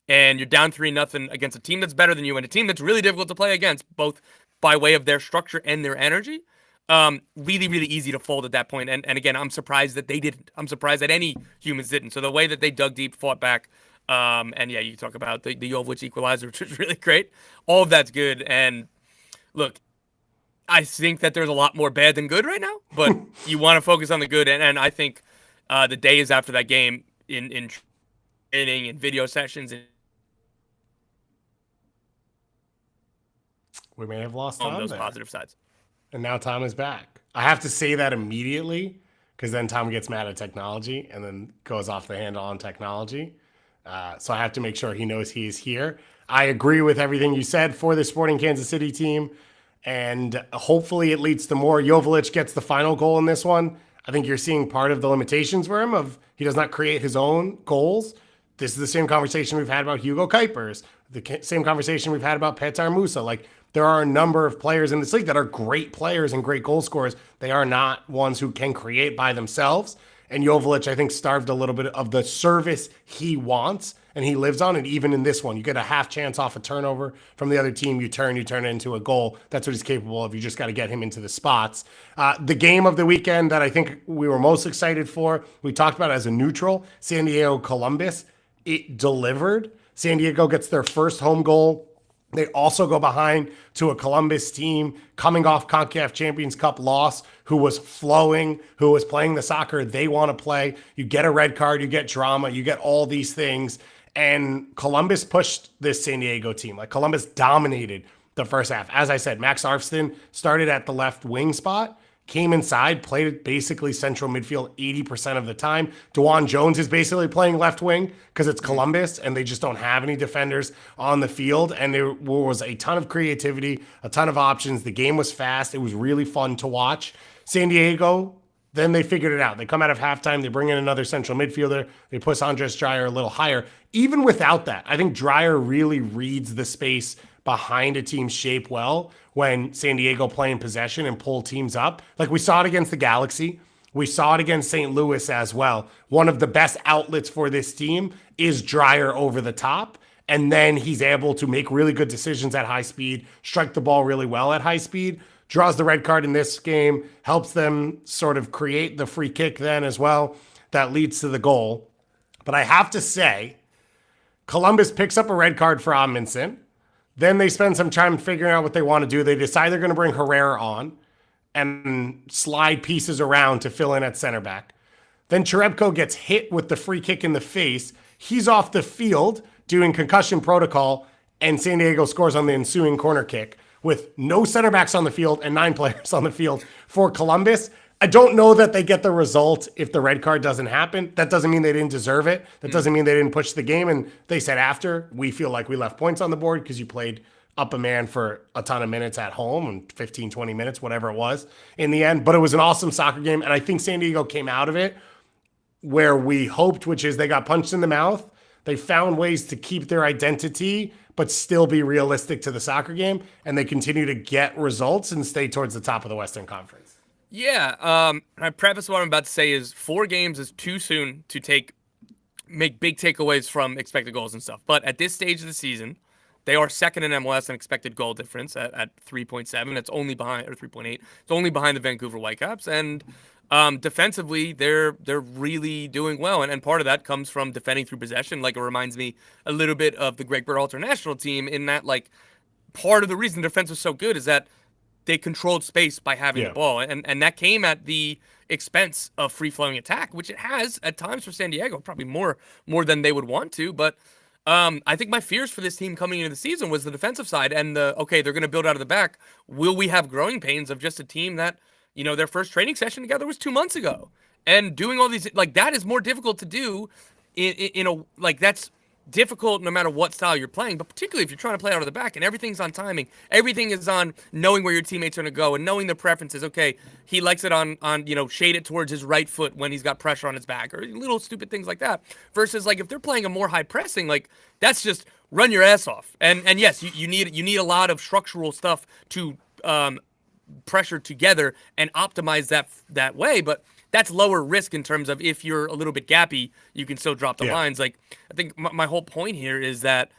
And you're down 3-0 against a team that's better than you, and a team that's really difficult to play against, both by way of their structure and their energy. Really, really easy to fold at that point. And again, I'm surprised that they didn't. I'm surprised that any humans didn't. So the way that they dug deep, fought back, and yeah, you talk about the Jovic equalizer, which is really great. All of that's good. And look, I think that there's a lot more bad than good right now, but you want to focus on the good. And I think the days after that game in training and video sessions and we may have lost Tom on those there. Positive sides. And now Tom is back. I have to say that immediately, because then Tom gets mad at technology and then goes off the handle on technology. So I have to make sure he knows he is here. I agree with everything you said for the Sporting Kansas City team, and hopefully it leads to more. Jovic gets the final goal in this one. I think you're seeing part of the limitations for him of he does not create his own goals. This is the same conversation we've had about Hugo Kuipers, the same conversation we've had about Petar Musa. Like, there are a number of players in this league that are great players and great goal scorers. They are not ones who can create by themselves. And Jovic, I think, starved a little bit of the service he wants, and he lives on it. Even in this one, you get a half chance off a turnover from the other team. You turn it into a goal. That's what he's capable of. You just got to get him into the spots. The game of the weekend that I think we were most excited for, we talked about it as a neutral, San Diego Columbus. It delivered. San Diego gets their first home goal. They also go behind to a Columbus team coming off CONCACAF Champions Cup loss, who was flowing, who was playing the soccer they want to play. You get a red card, you get drama, you get all these things. And Columbus pushed this San Diego team. Like, Columbus dominated the first half. As I said, Max Arfston started at the left wing spot, came inside, played basically central midfield 80% of the time. DeJuan Jones is basically playing left wing because it's Columbus and they just don't have any defenders on the field. And there was a ton of creativity, a ton of options. The game was fast. It was really fun to watch. San Diego Then they figured it out. They come out of halftime, they bring in another central midfielder, they push Andres Dreyer a little higher. Even without that, I think Dreyer really reads the space behind a team's shape well when San Diego play in possession and pull teams up. Like we saw it against the Galaxy. We saw it against St. Louis as well. One of the best outlets for this team is Dreyer over the top. And then he's able to make really good decisions at high speed, strike the ball really well at high speed, draws the red card in this game, helps them sort of create the free kick then as well. That leads to the goal. But I have to say, Columbus picks up a red card for Amundsen. Then they spend some time figuring out what they want to do. They decide they're going to bring Herrera on and slide pieces around to fill in at center back. Then Cherepko gets hit with the free kick in the face. He's off the field doing concussion protocol, and San Diego scores on the ensuing corner kick with no center backs on the field and 9 players on the field for Columbus. I don't know that they get the result if the red card doesn't happen. That doesn't mean they didn't deserve it. That doesn't mean they didn't push the game. And they said after, we feel like we left points on the board because you played up a man for a ton of minutes at home and 15, 20 minutes, whatever it was in the end. But it was an awesome soccer game. And I think San Diego came out of it where we hoped, which is they got punched in the mouth. They found ways to keep their identity, but still be realistic to the soccer game. And they continue to get results and stay towards the top of the Western Conference. Yeah. I preface what I'm about to say is 4 games is too soon to make big takeaways from expected goals and stuff. But at this stage of the season, they are second in MLS in expected goal difference at 3.7. It's only behind, or 3.8. It's only behind the Vancouver Whitecaps. And defensively, they're really doing well. And part of that comes from defending through possession. Like, it reminds me a little bit of the Greg Berhalter national team in that, like, part of the reason defense was so good is that they controlled space by having the ball. And that came at the expense of free-flowing attack, which it has at times for San Diego, probably more than they would want to. But I think my fears for this team coming into the season was the defensive side and they're going to build out of the back. Will we have growing pains of just a team that, their first training session together was 2 months ago, and doing all these, like, that is more difficult to do that's difficult no matter what style you're playing, but particularly if you're trying to play out of the back and everything's on timing, everything is on knowing where your teammates are going to go and knowing their preferences. Okay, he likes it on shade it towards his right foot when he's got pressure on his back, or little stupid things like that. Versus, like, if they're playing a more high pressing, like, that's just run your ass off. And yes, you need a lot of structural stuff to pressure together and optimize that way, but that's lower risk in terms of if you're a little bit gappy, you can still drop the lines. Like, I think my whole point here is that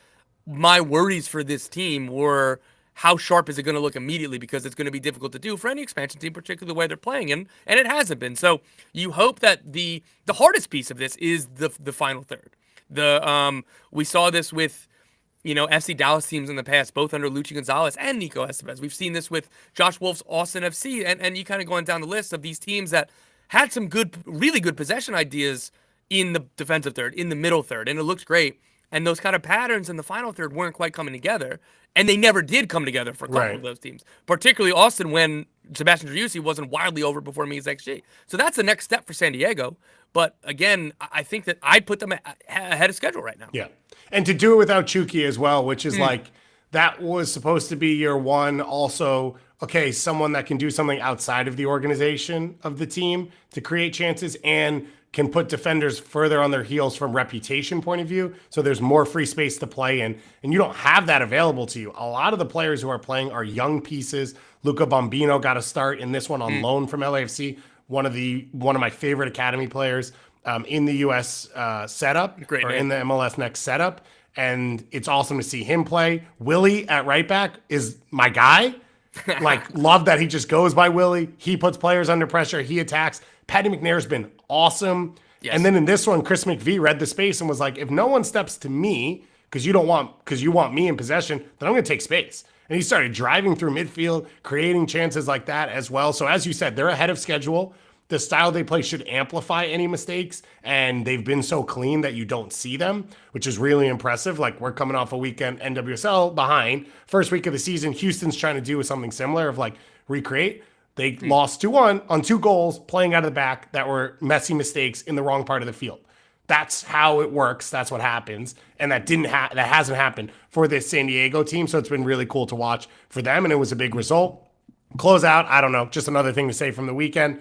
my worries for this team were how sharp is it going to look immediately, because it's going to be difficult to do for any expansion team, particularly the way they're playing, and it hasn't been. So you hope that the hardest piece of this is the final third. We saw this with FC Dallas teams in the past, both under Luchi Gonzalez and Nico Estevez. We've seen this with Josh Wolf's Austin FC, and you kind of going down the list of these teams that had some really good possession ideas in the defensive third, in the middle third, and it looked great. And those kind of patterns in the final third weren't quite coming together, and they never did come together for a couple of those teams, particularly Austin when Sebastian Driussi wasn't wildly overperforming his XG. So that's the next step for San Diego. But again, I think that I'd put them ahead of schedule right now. Yeah. And to do it without Chucky as well, which is like, that was supposed to be year one. Also, okay, someone that can do something outside of the organization of the team to create chances and can put defenders further on their heels from reputation point of view. So there's more free space to play in, and you don't have that available to you. A lot of the players who are playing are young pieces. Luca Bombino got a start in this one on loan from LAFC, one of my favorite academy players in the US setup, in the MLS Next setup. And it's awesome to see him play. Willie at right back is my guy. Like, love that he just goes by Willie. He puts players under pressure. He attacks. Patty McNair's been awesome. Yes. And then in this one, Chris McVie read the space and was like, if no one steps to me because you want me in possession, then I'm going to take space. And he started driving through midfield, creating chances like that as well. So as you said, they're ahead of schedule. The style they play should amplify any mistakes, and they've been so clean that you don't see them, which is really impressive. Like, we're coming off a weekend NWSL behind. First week of the season, Houston's trying to do something similar of, like, recreate. They lost 2-1 on 2 goals playing out of the back that were messy mistakes in the wrong part of the field. That's how it works. That's what happens. And that hasn't happened for this San Diego team. So it's been really cool to watch for them, and it was a big result. Close out, I don't know, just another thing to say from the weekend.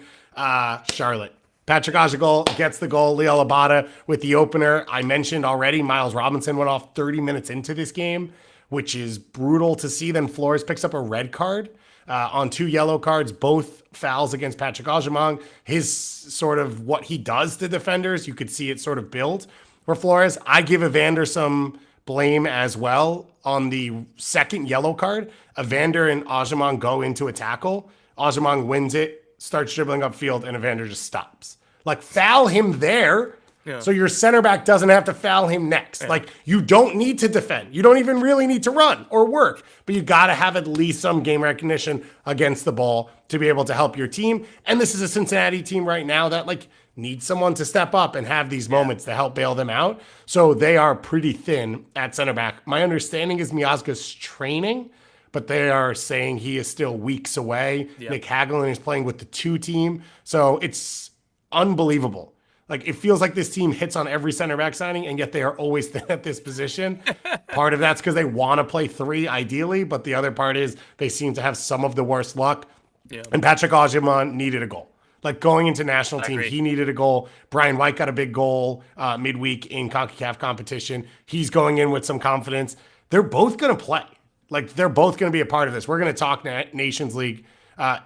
Charlotte. Patrick Ajagol gets the goal. Leo Labata with the opener. I mentioned already, Miles Robinson went off 30 minutes into this game, which is brutal to see. Then Flores picks up a red card on 2 yellow cards, both fouls against Patrick Ajamong. His sort of what he does to defenders, you could see it sort of build for Flores. I give Evander some blame as well on the second yellow card. Evander and Ajamong go into a tackle. Ajamong wins it, starts dribbling upfield, and Evander just stops. Like, foul him there, so your center back doesn't have to foul him next. Yeah. Like, you don't need to defend. You don't even really need to run or work, but you got to have at least some game recognition against the ball to be able to help your team. And this is a Cincinnati team right now that, like, needs someone to step up and have these moments to help bail them out. So they are pretty thin at center back. My understanding is Miazga's training, but they are saying he is still weeks away. Yep. Nick Hagelin is playing with the 2 team. So it's unbelievable. Like, it feels like this team hits on every center back signing, and yet they are always thin at this position. Part of that's because they want to play 3 ideally, but the other part is they seem to have some of the worst luck. Yeah. And Patrick Ajimon needed a goal. Like, going into national team, he needed a goal. Brian White got a big goal midweek in CONCACAF competition. He's going in with some confidence. They're both going to play. Like, they're both going to be a part of this. We're going to talk Nations League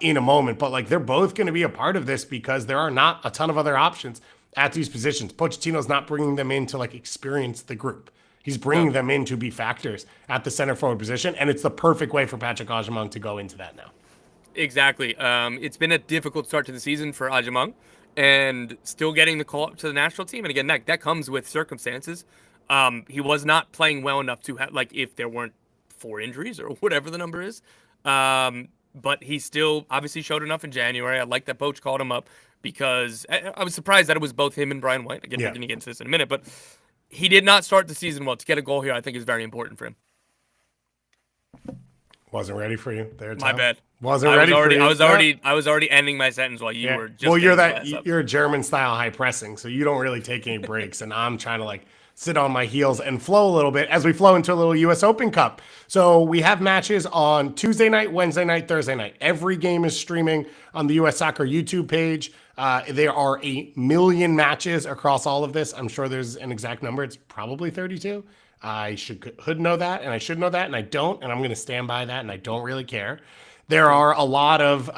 in a moment, but, like, they're both going to be a part of this because there are not a ton of other options at these positions. Pochettino's not bringing them in to, like, experience the group. He's bringing them in to be factors at the center forward position, and it's the perfect way for Patrick Ajamong to go into that now. Exactly. It's been a difficult start to the season for Ajamong, and still getting the call up to the national team. And again, that comes with circumstances. He was not playing well enough to have, like, if there weren't 4 injuries or whatever the number is. But he still obviously showed enough in January. I like that Poach called him up because I was surprised that it was both him and Brian White. Again, we're going to get into this in a minute, but he did not start the season well. To get a goal here, I think, is very important for him. Wasn't ready for you there, Tom. My bad. Wasn't ready for you. I was already ending my sentence while you were just. Well, you're a German style high pressing, so you don't really take any breaks, and I'm trying to, like, sit on my heels and flow a little bit as we flow into a little US Open Cup. So we have matches on Tuesday night, Wednesday night, Thursday night. Every game is streaming on the US Soccer YouTube page. There are 1 million matches across all of this. I'm sure there's an exact number. It's probably 32. I should know that, and I should know that, and I don't, and I'm going to stand by that, and I don't really care. There are a lot of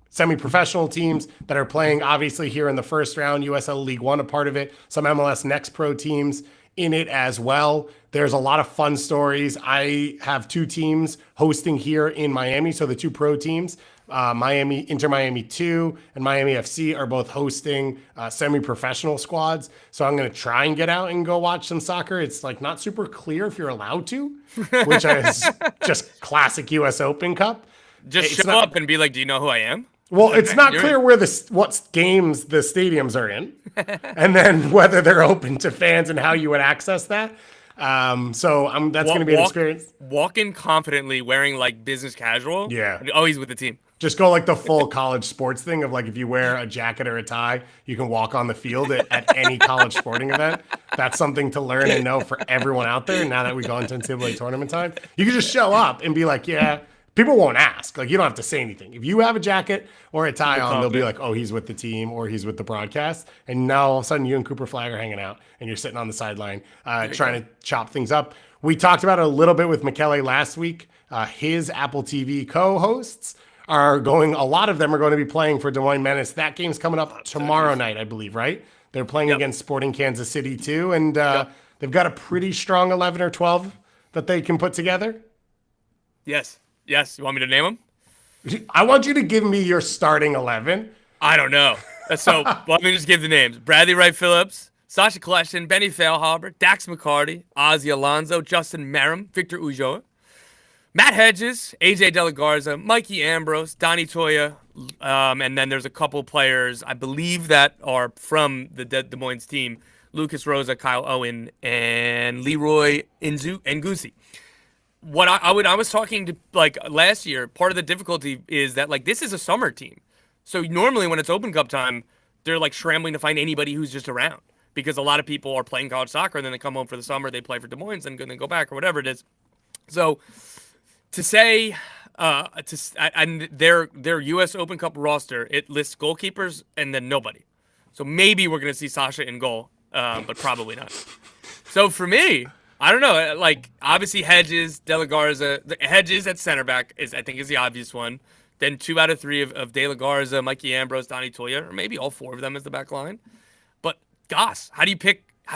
semi-professional teams that are playing, obviously, here in the first round. USL League One, a part of it. Some MLS Next Pro teams in it as well. There's a lot of fun stories. I have 2 teams hosting here in Miami, so the 2 pro teams, Inter Miami 2 and Miami FC, are both hosting semi-professional squads. So I'm going to try and get out and go watch some soccer. It's, like, not super clear if you're allowed to, which is just classic US Open Cup. Just show up and be like, do you know who I am? Well, it's not clear what games the stadiums are in, and then whether they're open to fans and how you would access that. That's going to be an experience. Walk in confidently, wearing, like, business casual. Yeah. Always with the team. Just go, like, the full college sports thing of, like, if you wear a jacket or a tie, you can walk on the field at any college sporting event. That's something to learn and know for everyone out there. Now that we go into NCAA tournament time, you can just show up and be like, yeah. People won't ask. Like, you don't have to say anything. If you have a jacket or a tie on, they'll be like, oh, he's with the team or he's with the broadcast. And now all of a sudden you and Cooper Flag are hanging out and you're sitting on the sideline trying to chop things up. We talked about it a little bit with Michele last week. His Apple TV co-hosts are going, a lot of them are going to be playing for Des Moines Menace. That game's coming up tomorrow night, I believe, right? They're playing against Sporting Kansas City too. And they've got a pretty strong 11 or 12 that they can put together. Yes. Yes, you want me to name them? I want you to give me your starting 11. I don't know. So let me just give the names. Bradley Wright Phillips, Sasha Collection, Benny Failhaber, Dax McCarty, Ozzy Alonso, Justin Merrim, Victor Ujoa, Matt Hedges, AJ De La Garza, Mikey Ambrose, Donnie Toya, and then there's a couple players, I believe, that are from the Des Moines team, Lucas Rosa, Kyle Owen, and Leroy Ngusi. What I was talking to, like, last year, part of the difficulty is that, like, this is a summer team. So normally when it's Open Cup time, they're, like, scrambling to find anybody who's just around because a lot of people are playing college soccer and then they come home for the summer, they play for Des Moines and then go back or whatever it is. So to say And their U.S. Open Cup roster, it lists goalkeepers and then nobody. So maybe we're gonna see Sasha in goal, but probably not. So for me, I don't know. Like obviously Hedges, De La Garza, the Hedges at center back I think is the obvious one. Then 2 out of 3 of De La Garza, Mikey Ambrose, Donny Toya, or maybe all 4 of them as the back line. But gosh, how do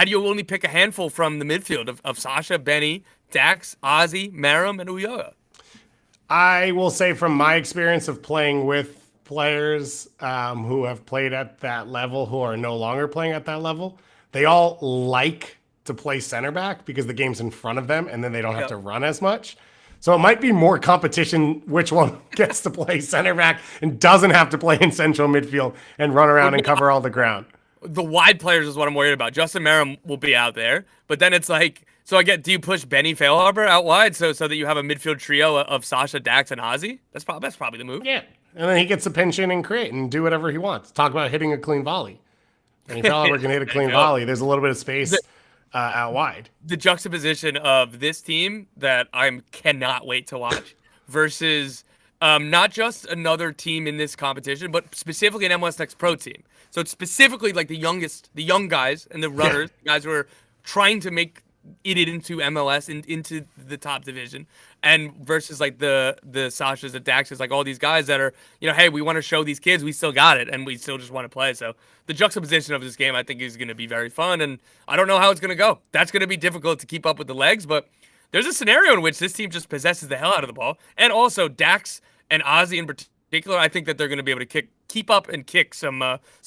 you only pick a handful from the midfield of Sasha, Benny, Dax, Ozzy, Marum, and Ulloa? I will say from my experience of playing with players who have played at that level, who are no longer playing at that level, they all like to play center back because the game's in front of them and then they don't have to run as much. So it might be more competition which one gets to play center back and doesn't have to play in central midfield and run around and cover all the ground. The wide players is what I'm worried about. Justin Marum will be out there, but then it's like, so do you push Benny Failhaber out wide so that you have a midfield trio of Sasha, Dax, and Ozzy? That's probably the move. Yeah, and then he gets to pinch in and create and do whatever he wants. Talk about hitting a clean volley. Benny Failhaber can hit a clean volley. There's a little bit of space out wide. The juxtaposition of this team that I cannot wait to watch versus not just another team in this competition, but specifically an MLS Next Pro team. So it's specifically like the young guys and the runners, guys who are trying to make it into MLS, into the top division, and versus like the Sashas, the Daxes, like all these guys that are, hey, we want to show these kids we still got it and we still just want to play. So the juxtaposition of this game, I think, is going to be very fun, and I don't know how it's going to go. That's going to be difficult to keep up with the legs, but there's a scenario in which this team just possesses the hell out of the ball, and also Dax and Ozzy in particular, I think that they're going to be able to keep up and kick some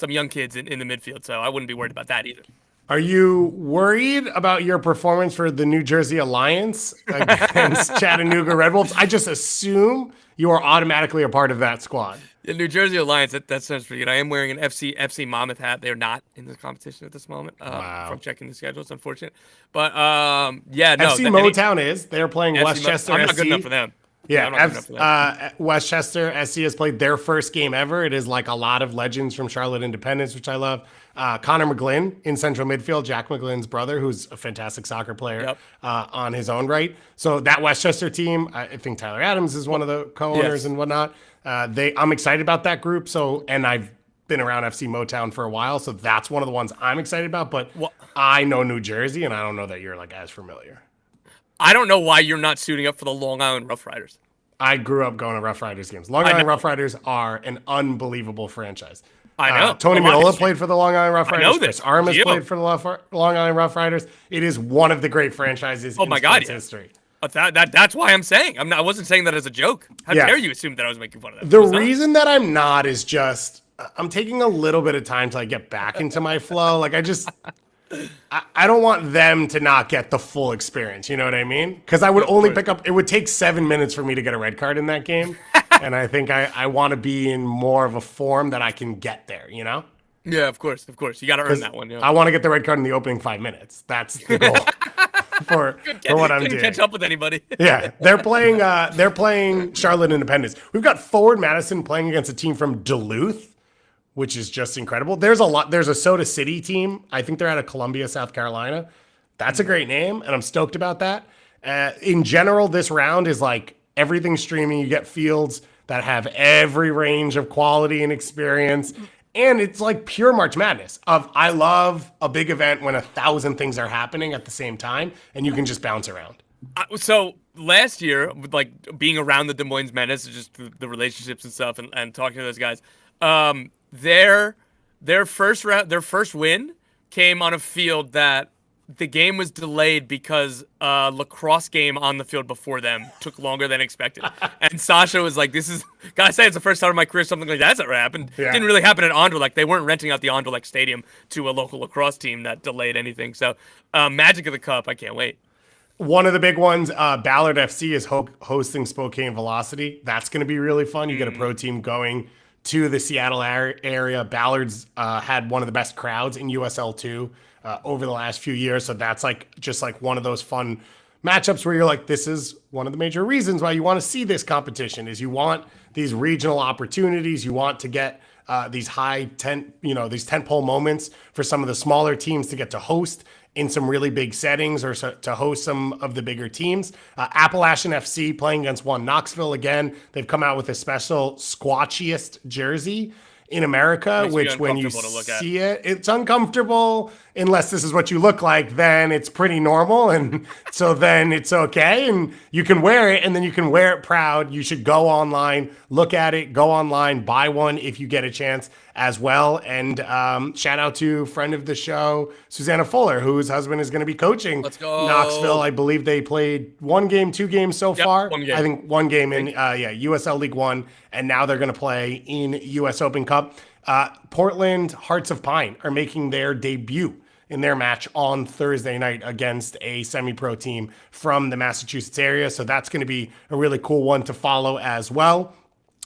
young kids in the midfield. So I wouldn't be worried about that either. Are you worried about your performance for the New Jersey Alliance against Chattanooga Red Wolves? I just assume you are automatically a part of that squad. The New Jersey Alliance, that sounds pretty good. I am wearing an FC Monmouth hat. They're not in the competition at this moment. From checking the schedule, it's unfortunate. But FC Motown is. They're playing Westchester SC. I'm not good enough for them. Yeah, Westchester SC has played their first game ever. It is like a lot of legends from Charlotte Independence, which I love. Connor McGlynn in central midfield, Jack McGlynn's brother, who's a fantastic soccer player on his own right. So that Westchester team, I think Tyler Adams is one of the co-owners and whatnot. I'm excited about that group. And I've been around FC Motown for a while, so that's one of the ones I'm excited about. But I know New Jersey, and I don't know that you're like as familiar. I don't know why you're not suiting up for the Long Island Rough Riders. I grew up going to Rough Riders games. Long Island Rough Riders are an unbelievable franchise. I know. Tony Minola played for the Long Island Rough Riders. I know this. Chris Armas played for the Long Island Rough Riders. It is one of the great franchises in sports history. That's why I'm saying. I wasn't saying that as a joke. How dare you assume that I was making fun of that? The reason that I'm not is just I'm taking a little bit of time to get back into my flow. Like I don't want them to not get the full experience. You know what I mean? Because I would only pick up. It would take 7 minutes for me to get a red card in that game. And I think I want to be in more of a form that I can get there, Yeah, of course. You got to earn that one. Yeah. I want to get the red card in the opening 5 minutes. That's the goal for what I'm doing. Catch up with anybody. Yeah, they're playing Charlotte Independence. We've got Forward Madison playing against a team from Duluth, which is just incredible. There's a Soda City team. I think they're out of Columbia, South Carolina. That's a great name, and I'm stoked about that. In general, this round is like everything streaming. You get fields that have every range of quality and experience. And it's like pure March Madness I love a big event when 1,000 things are happening at the same time and you can just bounce around. So last year, with being around the Des Moines Menace, just the relationships and stuff and talking to those guys, their first win came on a field that the game was delayed because a lacrosse game on the field before them took longer than expected. And Sasha was like, gotta say, it's the first time in my career something like that's ever happened. Yeah. It didn't really happen at Anderlecht. They weren't renting out the Anderlecht Stadium to a local lacrosse team that delayed anything. So Magic of the Cup, I can't wait. One of the big ones, Ballard FC is hosting Spokane Velocity. That's going to be really fun. You get a pro team going to the Seattle area. Ballard's had one of the best crowds in USL2 over the last few years. So that's just one of those fun matchups where you're like, this is one of the major reasons why you want to see this competition is you want these regional opportunities. You want to get these these tentpole moments for some of the smaller teams to get to host in some really big settings or to host some of the bigger teams. Appalachian FC playing against one Knoxville again. They've come out with a special squatchiest jersey in America, which when you see it, it's uncomfortable unless this is what you look like, then it's pretty normal. And so then it's okay. And you can wear it and then you can wear it proud. You should go online, look at it, go online, buy one if you get a chance as well. And shout out to friend of the show, Susanna Fuller, whose husband is going to be coaching Knoxville. I believe they played 1 game, 2 games so far. 1 game. I think 1 game in USL League One, and now they're going to play in US Open Cup. Portland Hearts of Pine are making their debut in their match on Thursday night against a semi-pro team from the Massachusetts area. So that's going to be a really cool one to follow as well.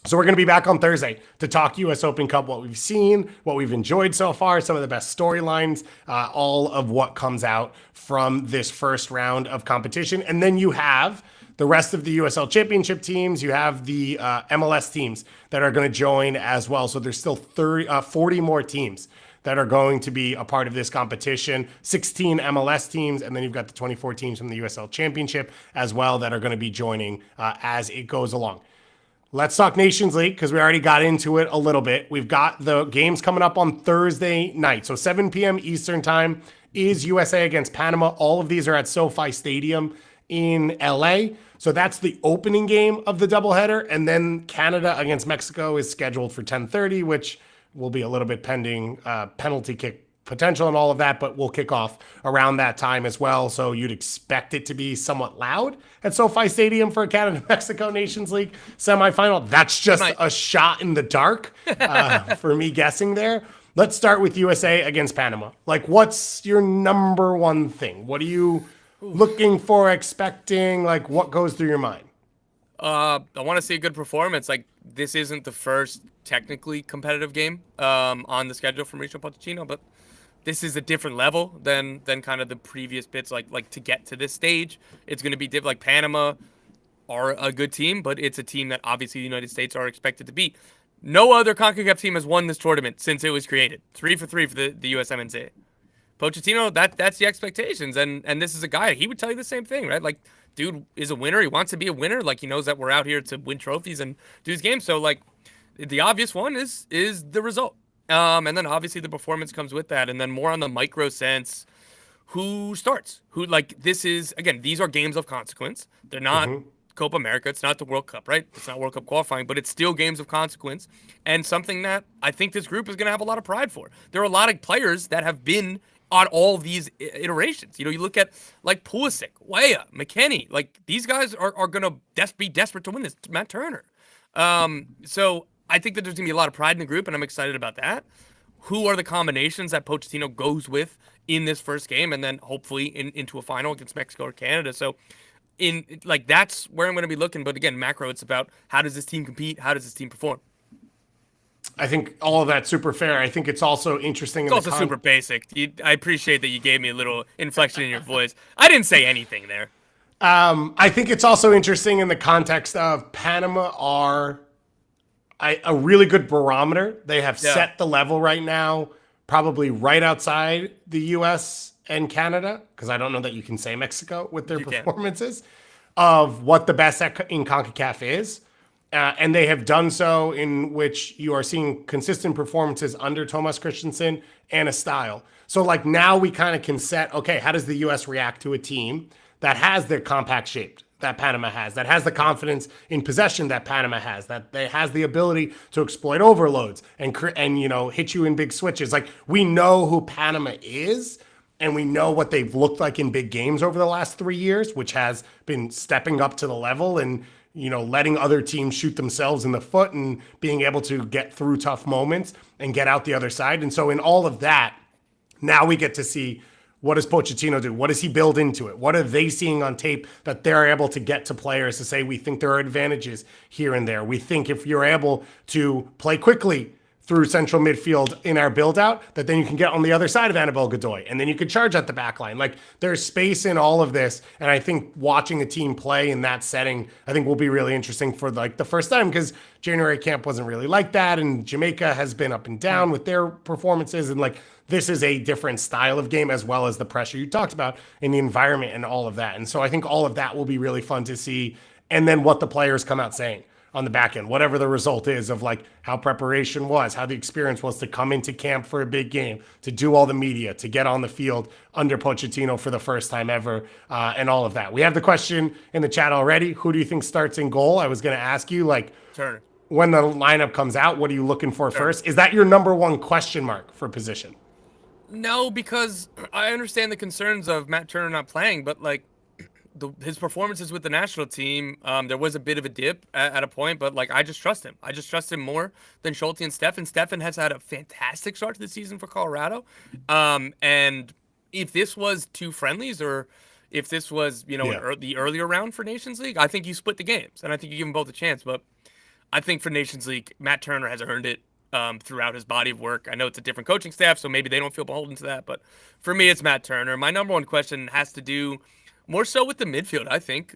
So we're going to be back on Thursday to talk US Open Cup, what we've seen, what we've enjoyed so far, some of the best storylines, all of what comes out from this first round of competition. And then you have the rest of the USL Championship teams. You have the MLS teams that are going to join as well. So there's still 40 more teams that are going to be a part of this competition, 16 MLS teams, and then you've got the 24 teams from the USL Championship as well that are going to be joining as it goes along. Let's talk Nations League because we already got into it a little bit. We've got the games coming up on Thursday night. So 7 p.m. Eastern time is USA against Panama. All of these are at SoFi Stadium in LA. So that's the opening game of the doubleheader. And then Canada against Mexico is scheduled for 10:30, which will be a little bit pending penalty kick potential and all of that, but we'll kick off around that time as well. So you'd expect it to be somewhat loud at SoFi Stadium for a Canada-Mexico Nations League semifinal. That's just a shot in the dark for me guessing there. Let's start with USA against Panama. Like, what's your number one thing? What are you looking for, expecting? Like, what goes through your mind? I want to see a good performance. Like, this isn't the first technically competitive game on the schedule from Mauricio Pochettino, but this is a different level than kind of the previous bits. Like to get to this stage, it's going to be different. Like, Panama are a good team, but it's a team that obviously the United States are expected to beat. No other CONCACAF team has won this tournament since it was created. 3 for 3 for the USMNT. Pochettino, that's the expectations, and this is a guy, he would tell you the same thing, right? Like, dude is a winner. He wants to be a winner. Like, he knows that we're out here to win trophies and do his game. So, like, the obvious one is the result. And then obviously the performance comes with that. And then more on the micro sense, who starts? Who, like, this is, again, these are games of consequence. They're not Copa America. It's not the World Cup, right? It's not World Cup qualifying, but it's still games of consequence and something that I think this group is going to have a lot of pride for. There are a lot of players that have been on all these iterations. You know, you look at like Pulisic, Weah, McKennie, like these guys are going to be desperate to win this. Matt Turner. So I think that there's going to be a lot of pride in the group, and I'm excited about that. Who are the combinations that Pochettino goes with in this first game, and then hopefully into a final against Mexico or Canada? So that's where I'm going to be looking. But again, macro, it's about how does this team compete? How does this team perform? I think all of that's super fair. I think it's also interesting. It's also super basic. I appreciate that you gave me a little inflection in your voice. I didn't say anything there. I think it's also interesting in the context of Panama are a really good barometer. They have set the level right now, probably right outside the U.S. and Canada, because I don't know that you can say Mexico with their performances, of what the best in CONCACAF is. And they have done so in which you are seeing consistent performances under Thomas Christensen and a style. So like now we kind of can set, okay, how does the U.S. react to a team that has their compact shaped that Panama has, that has the confidence in possession that Panama has, that they has the ability to exploit overloads and hit you in big switches. Like, we know who Panama is, and we know what they've looked like in big games over the last 3 years, which has been stepping up to the level and letting other teams shoot themselves in the foot and being able to get through tough moments and get out the other side. And so in all of that, now we get to see, what does Pochettino do? What does he build into it? What are they seeing on tape that they're able to get to players to say, we think there are advantages here and there. We think if you're able to play quickly through central midfield in our build out that then you can get on the other side of Annabelle Godoy. And then you could charge at the back line. Like there's space in all of this. And I think watching a team play in that setting, I think will be really interesting for like the first time because January camp wasn't really like that. And Jamaica has been up and down with their performances. And like this is a different style of game as well as the pressure you talked about in the environment and all of that. And so I think all of that will be really fun to see. And then what the players come out saying on the back end, whatever the result is of like how preparation was, how the experience was to come into camp for a big game, to do all the media, to get on the field under Pochettino for the first time ever, and all of that. We have the question in the chat already. Who do you think starts in goal? I was going to ask you, like, Turner. When the lineup comes out, what are you looking for first? Is that your number one question mark for position? No, because I understand the concerns of Matt Turner not playing, but like, his performances with the national team, there was a bit of a dip at a point, but like I just trust him. I just trust him more than Schulte and Steffen. Steffen has had a fantastic start to the season for Colorado. And if this was two friendlies or if this was, the earlier round for Nations League, I think you split the games and I think you give them both a chance. But I think for Nations League, Matt Turner has earned it throughout his body of work. I know it's a different coaching staff, so maybe they don't feel beholden to that. But for me, it's Matt Turner. My number one question has to do more so with the midfield, I think.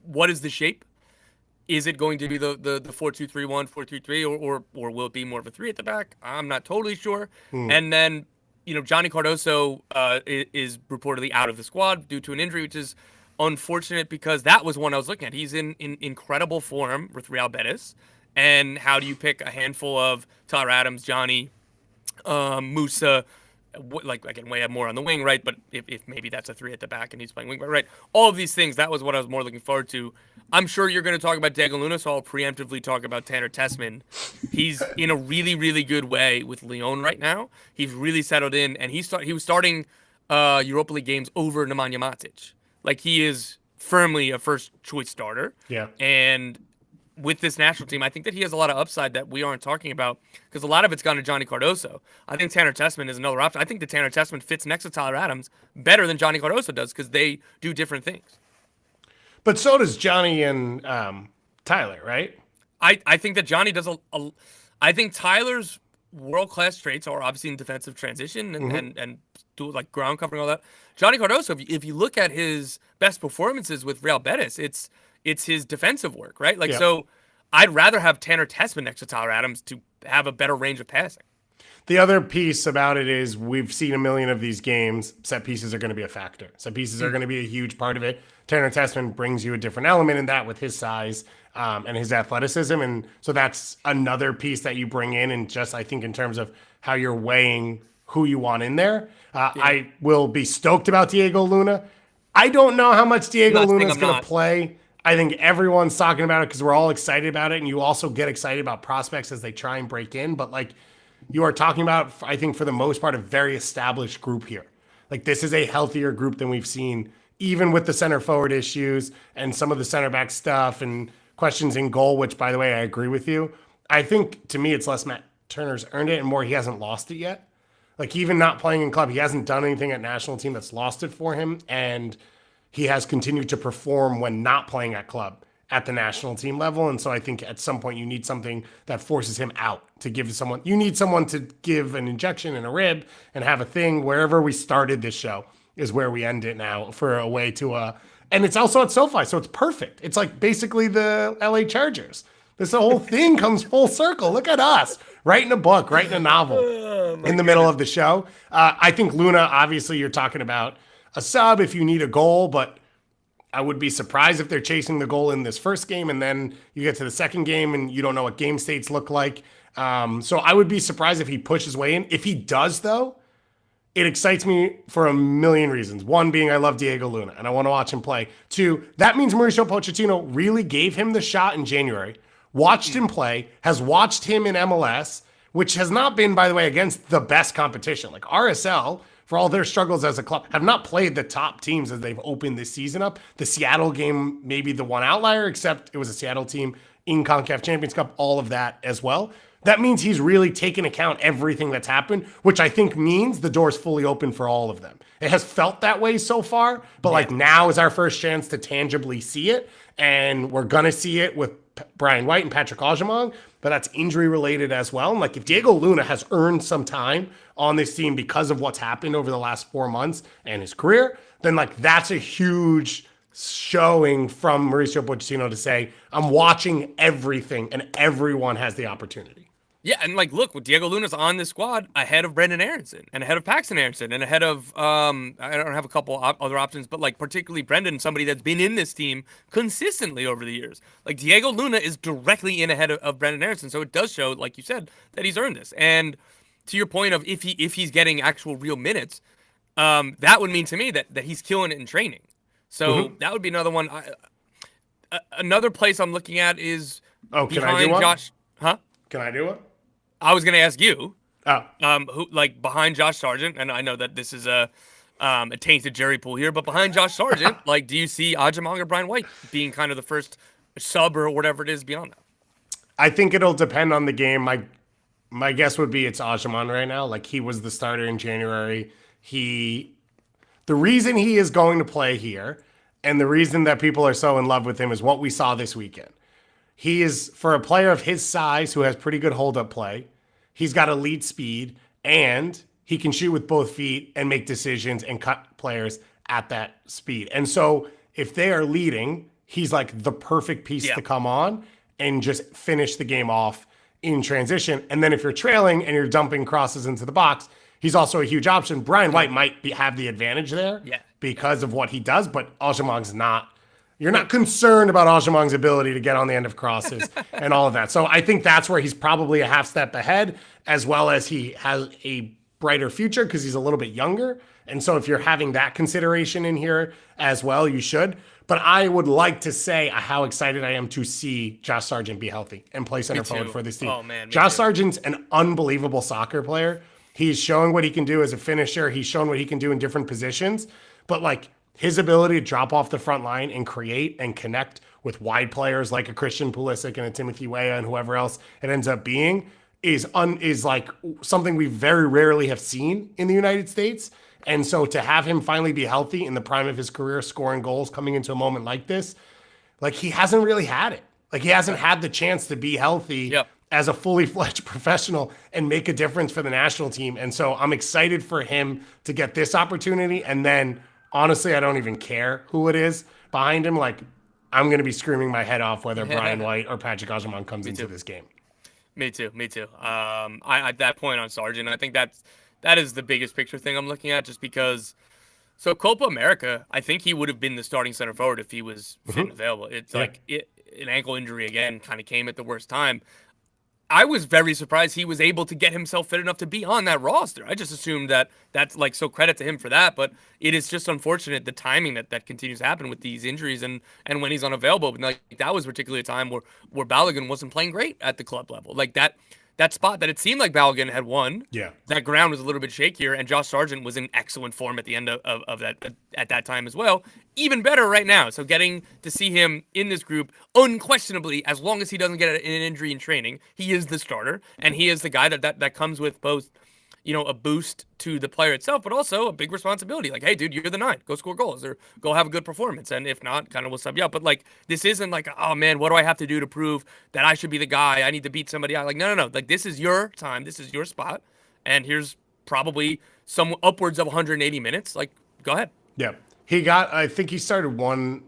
What is the shape? Is it going to be the 4-2-3-1, 4-3-3, or will it be more of a 3 at the back? I'm not totally sure. And then, Johnny Cardoso is reportedly out of the squad due to an injury, which is unfortunate because that was one I was looking at. He's in incredible form with Real Betis. And how do you pick a handful of Tyler Adams, Johnny, Musa, like I can weigh more on the wing, right? But if maybe that's a 3 at the back and he's playing wing back, right? All of these things, that was what I was more looking forward to. I'm sure you're going to talk about Diego Luna, so I'll preemptively talk about Tanner Tessman. He's in a really, really good way with Lyon right now. He's really settled in, and he was starting Europa League games over Nemanja Matic. Like he is firmly a first choice starter. Yeah. And with this national team, I think that he has a lot of upside that we aren't talking about because a lot of it's gone to Johnny Cardoso. I think Tanner Tessman is another option. I think that Tanner Tessman fits next to Tyler Adams better than Johnny Cardoso does because they do different things. But so does Johnny and Tyler, right? I think that Johnny does I think Tyler's world-class traits are obviously in defensive transition and do like ground covering, all that. Johnny Cardoso, if you look at his best performances with Real Betis, it's his defensive work, right? Like, so I'd rather have Tanner Tessman next to Tyler Adams to have a better range of passing. The other piece about it is we've seen a million of these games. Set pieces are going to be a factor. Set pieces are going to be a huge part of it. Tanner Tessman brings you a different element in that with his size and his athleticism. And so that's another piece that you bring in. And just, I think, in terms of how you're weighing who you want in there. I will be stoked about Diego Luna. I don't know how much Diego Luna is going to play. I think everyone's talking about it because we're all excited about it. And you also get excited about prospects as they try and break in. But like you are talking about, I think for the most part, a very established group here. Like this is a healthier group than we've seen, even with the center forward issues and some of the center back stuff and questions in goal, which by the way, I agree with you. I think to me, it's less Matt Turner's earned it and more he hasn't lost it yet. Like even not playing in club, he hasn't done anything at national team that's lost it for him. And he has continued to perform when not playing at club at the national team level. And so I think at some point you need something that forces him out to give someone, you need someone to give an injection in a rib and have a thing. Wherever we started this show is where we end it now for a way to, and it's also at SoFi. So it's perfect. It's like basically the LA Chargers. This whole thing comes full circle. Look at us writing a book, writing a novel in the middle of the show. I think Luna, obviously you're talking about a sub if you need a goal, but I would be surprised if they're chasing the goal in this first game and then you get to the second game and you don't know what game states look like. So I would be surprised if he pushes way in. If he does, though, it excites me for a million reasons. One being I love Diego Luna and I want to watch him play. Two, that means Mauricio Pochettino really gave him the shot in January, watched him play, has watched him in MLS, which has not been, by the way, against the best competition. Like RSL, for all their struggles as a club, have not played the top teams as they've opened this season up. The Seattle game may be the one outlier, except it was a Seattle team in CONCACAF Champions Cup, all of that as well. That means he's really taken account everything that's happened, which I think means the door's fully open for all of them. It has felt that way so far, but like now is our first chance to tangibly see it. And we're going to see it with Brian White and Patrick Agyemang, but that's injury related as well. And like if Diego Luna has earned some time on this team because of what's happened over the last 4 months and his career, then like that's a huge showing from Mauricio Pochettino to say, I'm watching everything and everyone has the opportunity. Yeah, and like, look, Diego Luna's on this squad ahead of Brendan Aronson and ahead of Paxton Aronson and ahead of I don't have a couple other options, but like particularly Brendan, somebody that's been in this team consistently over the years. Like Diego Luna is directly in ahead of Brendan Aronson, so it does show, like you said, that he's earned this. And to your point of if he's getting actual real minutes, that would mean to me that he's killing it in training. So that would be another one. Another place I'm looking at is behind Josh. Huh? Can I do it? I was going to ask you, who like behind Josh Sargent, and I know that this is a tainted Jerry pool here, but behind Josh Sargent, like, do you see Agyemang or Brian White being kind of the first sub or whatever it is beyond that? I think it'll depend on the game. My guess would be it's Agyemang right now. Like he was the starter in January. The reason he is going to play here, and the reason that people are so in love with him is what we saw this weekend. He is, for a player of his size who has pretty good hold-up play, he's got elite speed, and he can shoot with both feet and make decisions and cut players at that speed. And so if they are leading, he's like the perfect piece to come on and just finish the game off in transition. And then if you're trailing and you're dumping crosses into the box, he's also a huge option. Brian White might have the advantage there because of what he does, but Agyemang's not. You're not concerned about Agyemang's ability to get on the end of crosses and all of that. So I think that's where he's probably a half step ahead, as well as he has a brighter future because he's a little bit younger. And so if you're having that consideration in here as well, you should. But I would like to say how excited I am to see Josh Sargent be healthy and play center forward for this team. Oh, man, Josh Sargent's an unbelievable soccer player. He's showing what he can do as a finisher. He's shown what he can do in different positions. But like, his ability to drop off the front line and create and connect with wide players like a Christian Pulisic and a Timothy Weah and whoever else it ends up being is like something we very rarely have seen in the United States. And so to have him finally be healthy in the prime of his career, scoring goals, coming into a moment like this, like he hasn't really had it. Like he hasn't had the chance to be healthy as a fully fledged professional and make a difference for the national team. And so I'm excited for him to get this opportunity. And then honestly, I don't even care who it is behind him. Like, I'm going to be screaming my head off whether Brian White or Patrick Agyemang comes into this game. Me too. At that point on Sargent, I think that is the biggest picture thing I'm looking at, just because. So Copa America, I think he would have been the starting center forward if he was fit and available. It's like an ankle injury again kind of came at the worst time. I was very surprised he was able to get himself fit enough to be on that roster. I just assumed that that's like, so credit to him for that. But it is just unfortunate the timing that continues to happen with these injuries and when he's unavailable. But like that was particularly a time where Balogun wasn't playing great at the club level. Like that spot that it seemed like Balogun had won. Yeah. That ground was a little bit shakier, and Josh Sargent was in excellent form at the end of that at that time as well. Even better right now. So getting to see him in this group, unquestionably, as long as he doesn't get an injury in training, he is the starter, and he is the guy that comes with both, a boost to the player itself, but also a big responsibility. Like, hey, dude, you're the 9. Go score goals or go have a good performance. And if not, kind of we'll sub you out. But like, this isn't like, oh man, what do I have to do to prove that I should be the guy? I need to beat somebody out. Like, no. Like, this is your time. This is your spot. And here's probably some upwards of 180 minutes. Like, go ahead. Yeah. I think he started I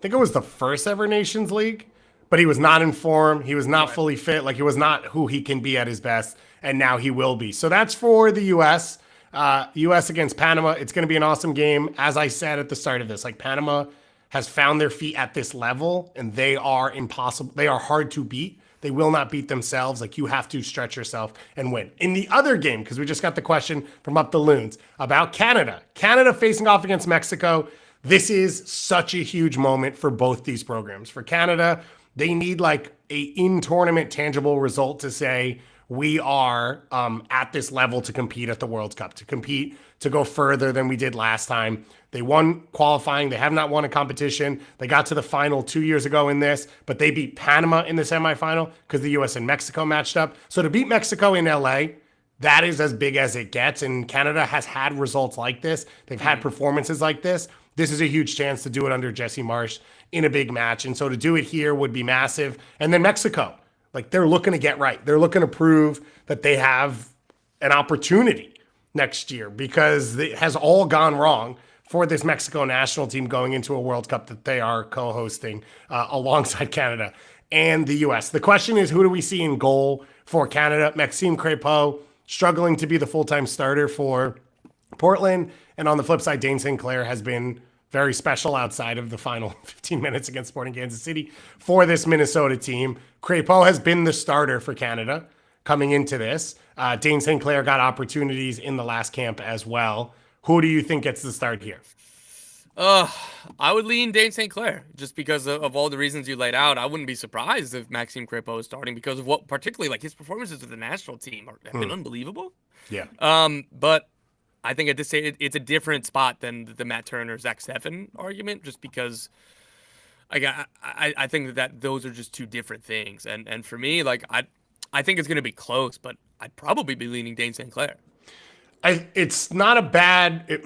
think it was the first ever Nations League, but he was not in form. He was not fully fit. Like, he was not who he can be at his best. And now he will be. So that's for the U.S. U.S. against Panama. It's going to be an awesome game. As I said at the start of this, like, Panama has found their feet at this level, and they are impossible. They are hard to beat. They will not beat themselves. Like, you have to stretch yourself and win. In the other game, because we just got the question from Up the Loons about Canada. Canada facing off against Mexico. This is such a huge moment for both these programs. For Canada, they need like a in-tournament tangible result to say, we are at this level to compete at the World Cup, to compete to go further than we did last time. They won qualifying. They have not won a competition. They got to the final 2 years ago in this, but they beat Panama in the semifinal because the U.S. and Mexico matched up. So to beat Mexico in L.A., that is as big as it gets. And Canada has had results like this. They've had performances like this. This is a huge chance to do it under Jesse Marsch in a big match. And so to do it here would be massive. And then Mexico, like they're looking to get right. They're looking to prove that they have an opportunity next year because it has all gone wrong for this Mexico national team going into a World Cup that they are co-hosting alongside Canada and the U.S. The question is, who do we see in goal for Canada? Maxime Crépeau struggling to be the full-time starter for Portland. And on the flip side, Dane St. Clair has been very special outside of the final 15 minutes against Sporting Kansas City for this Minnesota team. Crépeau has been the starter for Canada coming into this. Dane St. Clair got opportunities in the last camp as well. Who do you think gets the start here? I would lean Dane St. Clair just because of all the reasons you laid out. I wouldn't be surprised if Maxime Crépeau is starting because of what, particularly like his performances with the national team have been unbelievable. Yeah. But I think at this stage it's a different spot than the Matt Turner, Zach Steffen argument, just because I think that those are just two different things. And for me, like I think it's going to be close, but I'd probably be leaning Dane St. Clair. It's not a bad.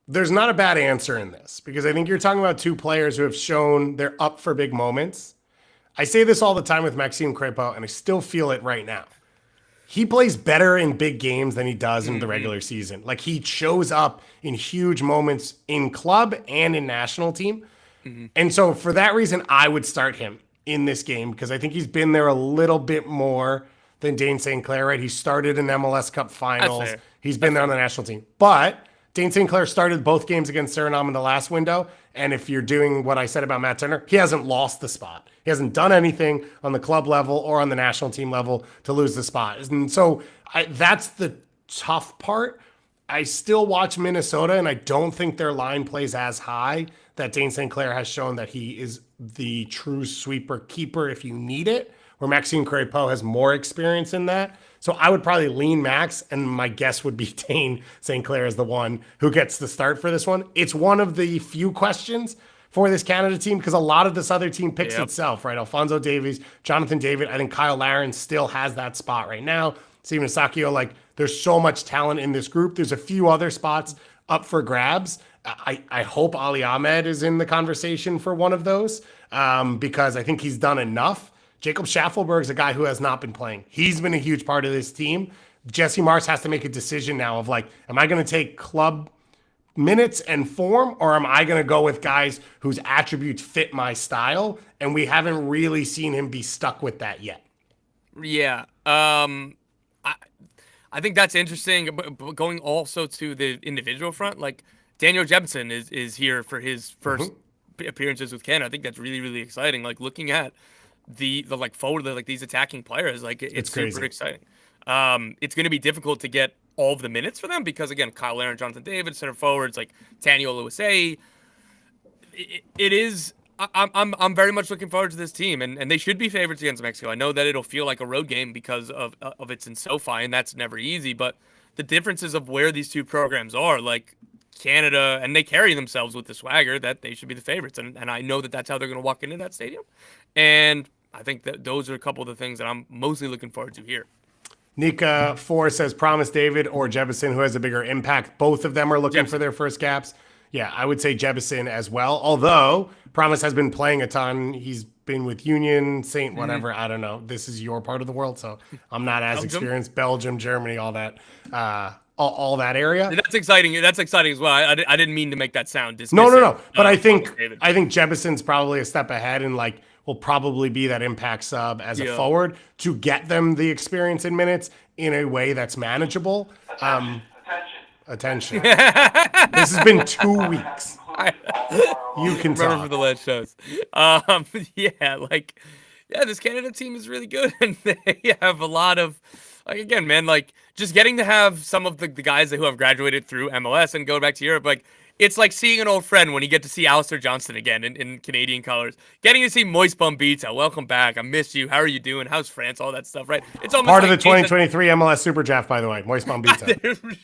There's not a bad answer in this because I think you're talking about two players who have shown they're up for big moments. I say this all the time with Maxime Crépeau, and I still feel it right now. He plays better in big games than he does in the regular season. Like he shows up in huge moments in club and in national team. And so for that reason, I would start him in this game because I think he's been there a little bit more than Dane St. Clair, right? He started in MLS Cup finals. He's been there on the national team. But Dane St. Clair started both games against Suriname in the last window. And if you're doing what I said about Matt Turner, he hasn't lost the spot. He hasn't done anything on the club level or on the national team level to lose the spot. And so that's the tough part. I still watch Minnesota, and I don't think their line plays as high that Dane St. Clair has shown that he is the true sweeper keeper if you need it, where Maxime Crépeau has more experience in that. So I would probably lean Max, and my guess would be Dane St. Clair is the one who gets the start for this one. It's one of the few questions for this Canada team because a lot of this other team picks itself, right? Alphonso Davies, Jonathan David. I think Kyle Larin still has that spot right now. Steven Asakio, like there's so much talent in this group. There's a few other spots up for grabs. I hope Ali Ahmed is in the conversation for one of those because I think he's done enough. Jacob Schaffelberg is a guy who has not been playing. He's been a huge part of this team. Jesse Marsch has to make a decision now of like, am I going to take club minutes and form, or am I going to go with guys whose attributes fit my style? And we haven't really seen him be stuck with that yet. Yeah. I think that's interesting. But going also to the individual front, like Daniel Jebsen is here for his first appearances with Canada. I think that's really, really exciting. Like looking at the like forward, like these attacking players, like it's super exciting. It's going to be difficult to get all of the minutes for them because again, Kyle Larin, Jonathan David, center forwards like Taniel Usa. It is. I'm very much looking forward to this team, and they should be favorites against Mexico. I know that it'll feel like a road game because of it's in SoFi, and that's never easy. But the differences of where these two programs are, like Canada, and they carry themselves with the swagger that they should be the favorites, and I know that that's how they're going to walk into that stadium. And I think that those are a couple of the things that I'm mostly looking forward to here. Nika 4 says Promise David or Jebsen, who has a bigger impact. Both of them are looking for their first caps. Yeah, I would say Jebsen as well. Although Promise has been playing a ton. He's been with Union, Saint, whatever. I don't know. This is your part of the world, so I'm not as experienced. Belgium, Germany, all that. All that area. That's exciting. That's exciting as well. I didn't mean to make that sound dismissive. No. But I think Jebsen's probably a step ahead and like will probably be that impact sub as a forward to get them the experience in minutes in a way that's manageable. Attention. This has been 2 weeks. You can remember for the last shows. This Canada team is really good, and they have a lot of. Like, again, man, like, just getting to have some of the guys who have graduated through MLS and go back to Europe, like, it's like seeing an old friend when you get to see Alistair Johnston again in Canadian colors. Getting to see Moist Bombita. Welcome back. I miss you. How are you doing? How's France? All that stuff, right? It's almost Part of like the 2023 MLS Super Draft, by the way. Moist Bombita.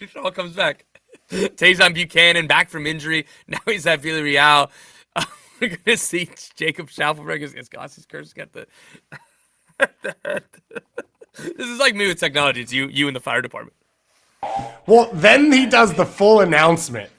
it all comes back. Tayson Buchanan back from injury. Now he's at Villarreal. We're going to see Jacob Schaufelberg as Goss's curse get the... This is like me with technology. It's you in the fire department. Well, then he does the full announcement.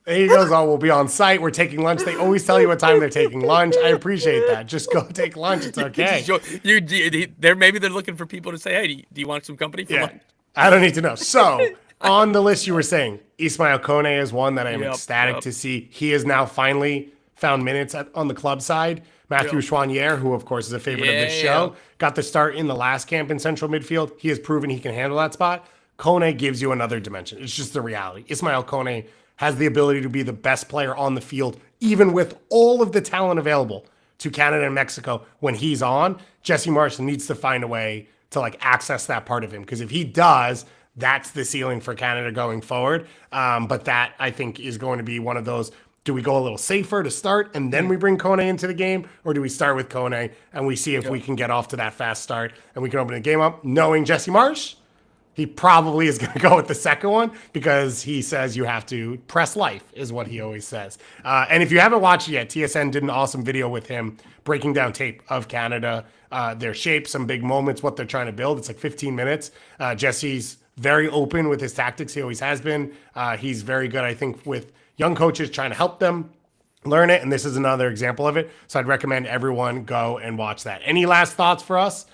He goes, "Oh, we'll be on site. We're taking lunch." They always tell you what time they're taking lunch. I appreciate that. Just go take lunch. It's okay. Maybe they're looking for people to say, "Hey, do you want some company for lunch?" I don't need to know. So on the list you were saying, Ismail Kone is one that I'm ecstatic to see. He has now finally found minutes on the club side. Matthew Chouanier, who of course is a favorite of this show, got the start in the last camp in central midfield. He has proven he can handle that spot. Kone gives you another dimension. It's just the reality. Ismail Kone has the ability to be the best player on the field, even with all of the talent available to Canada and Mexico when he's on. Jesse Marsh needs to find a way to like access that part of him, because if he does, that's the ceiling for Canada going forward. But that, I think, is going to be one of those, do we go a little safer to start and then we bring Kone into the game? Or do we start with Kone and we see if we can get off to that fast start and we can open the game up? Knowing Jesse Marsh, he probably is going to go with the second one, because he says you have to press life, is what he always says. And if you haven't watched it yet, TSN did an awesome video with him breaking down tape of Canada, their shape, some big moments, what they're trying to build. It's like 15 minutes. Jesse's very open with his tactics. He always has been. He's very good, I think, with young coaches trying to help them learn it. And this is another example of it. So I'd recommend everyone go and watch that. Any last thoughts for us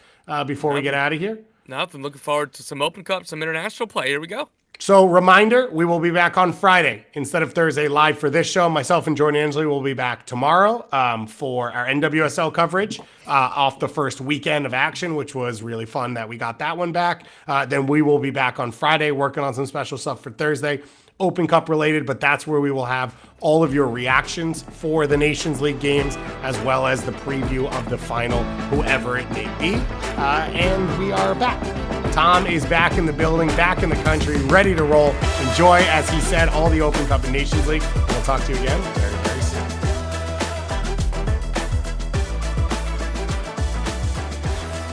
before we get out of here? Nothing. Looking forward to some Open Cup, some international play. Here we go. So reminder, we will be back on Friday instead of Thursday live for this show. Myself and Jordan Ansley will be back tomorrow for our NWSL coverage off the first weekend of action, which was really fun that we got that one back. Then we will be back on Friday working on some special stuff for Thursday, Open Cup related, but that's where we will have all of your reactions for the Nations League games, as well as the preview of the final, whoever it may be. And we are back. Tom is back in the building, back in the country, ready to roll. Enjoy, as he said, all the Open Cup and Nations League. We'll talk to you again very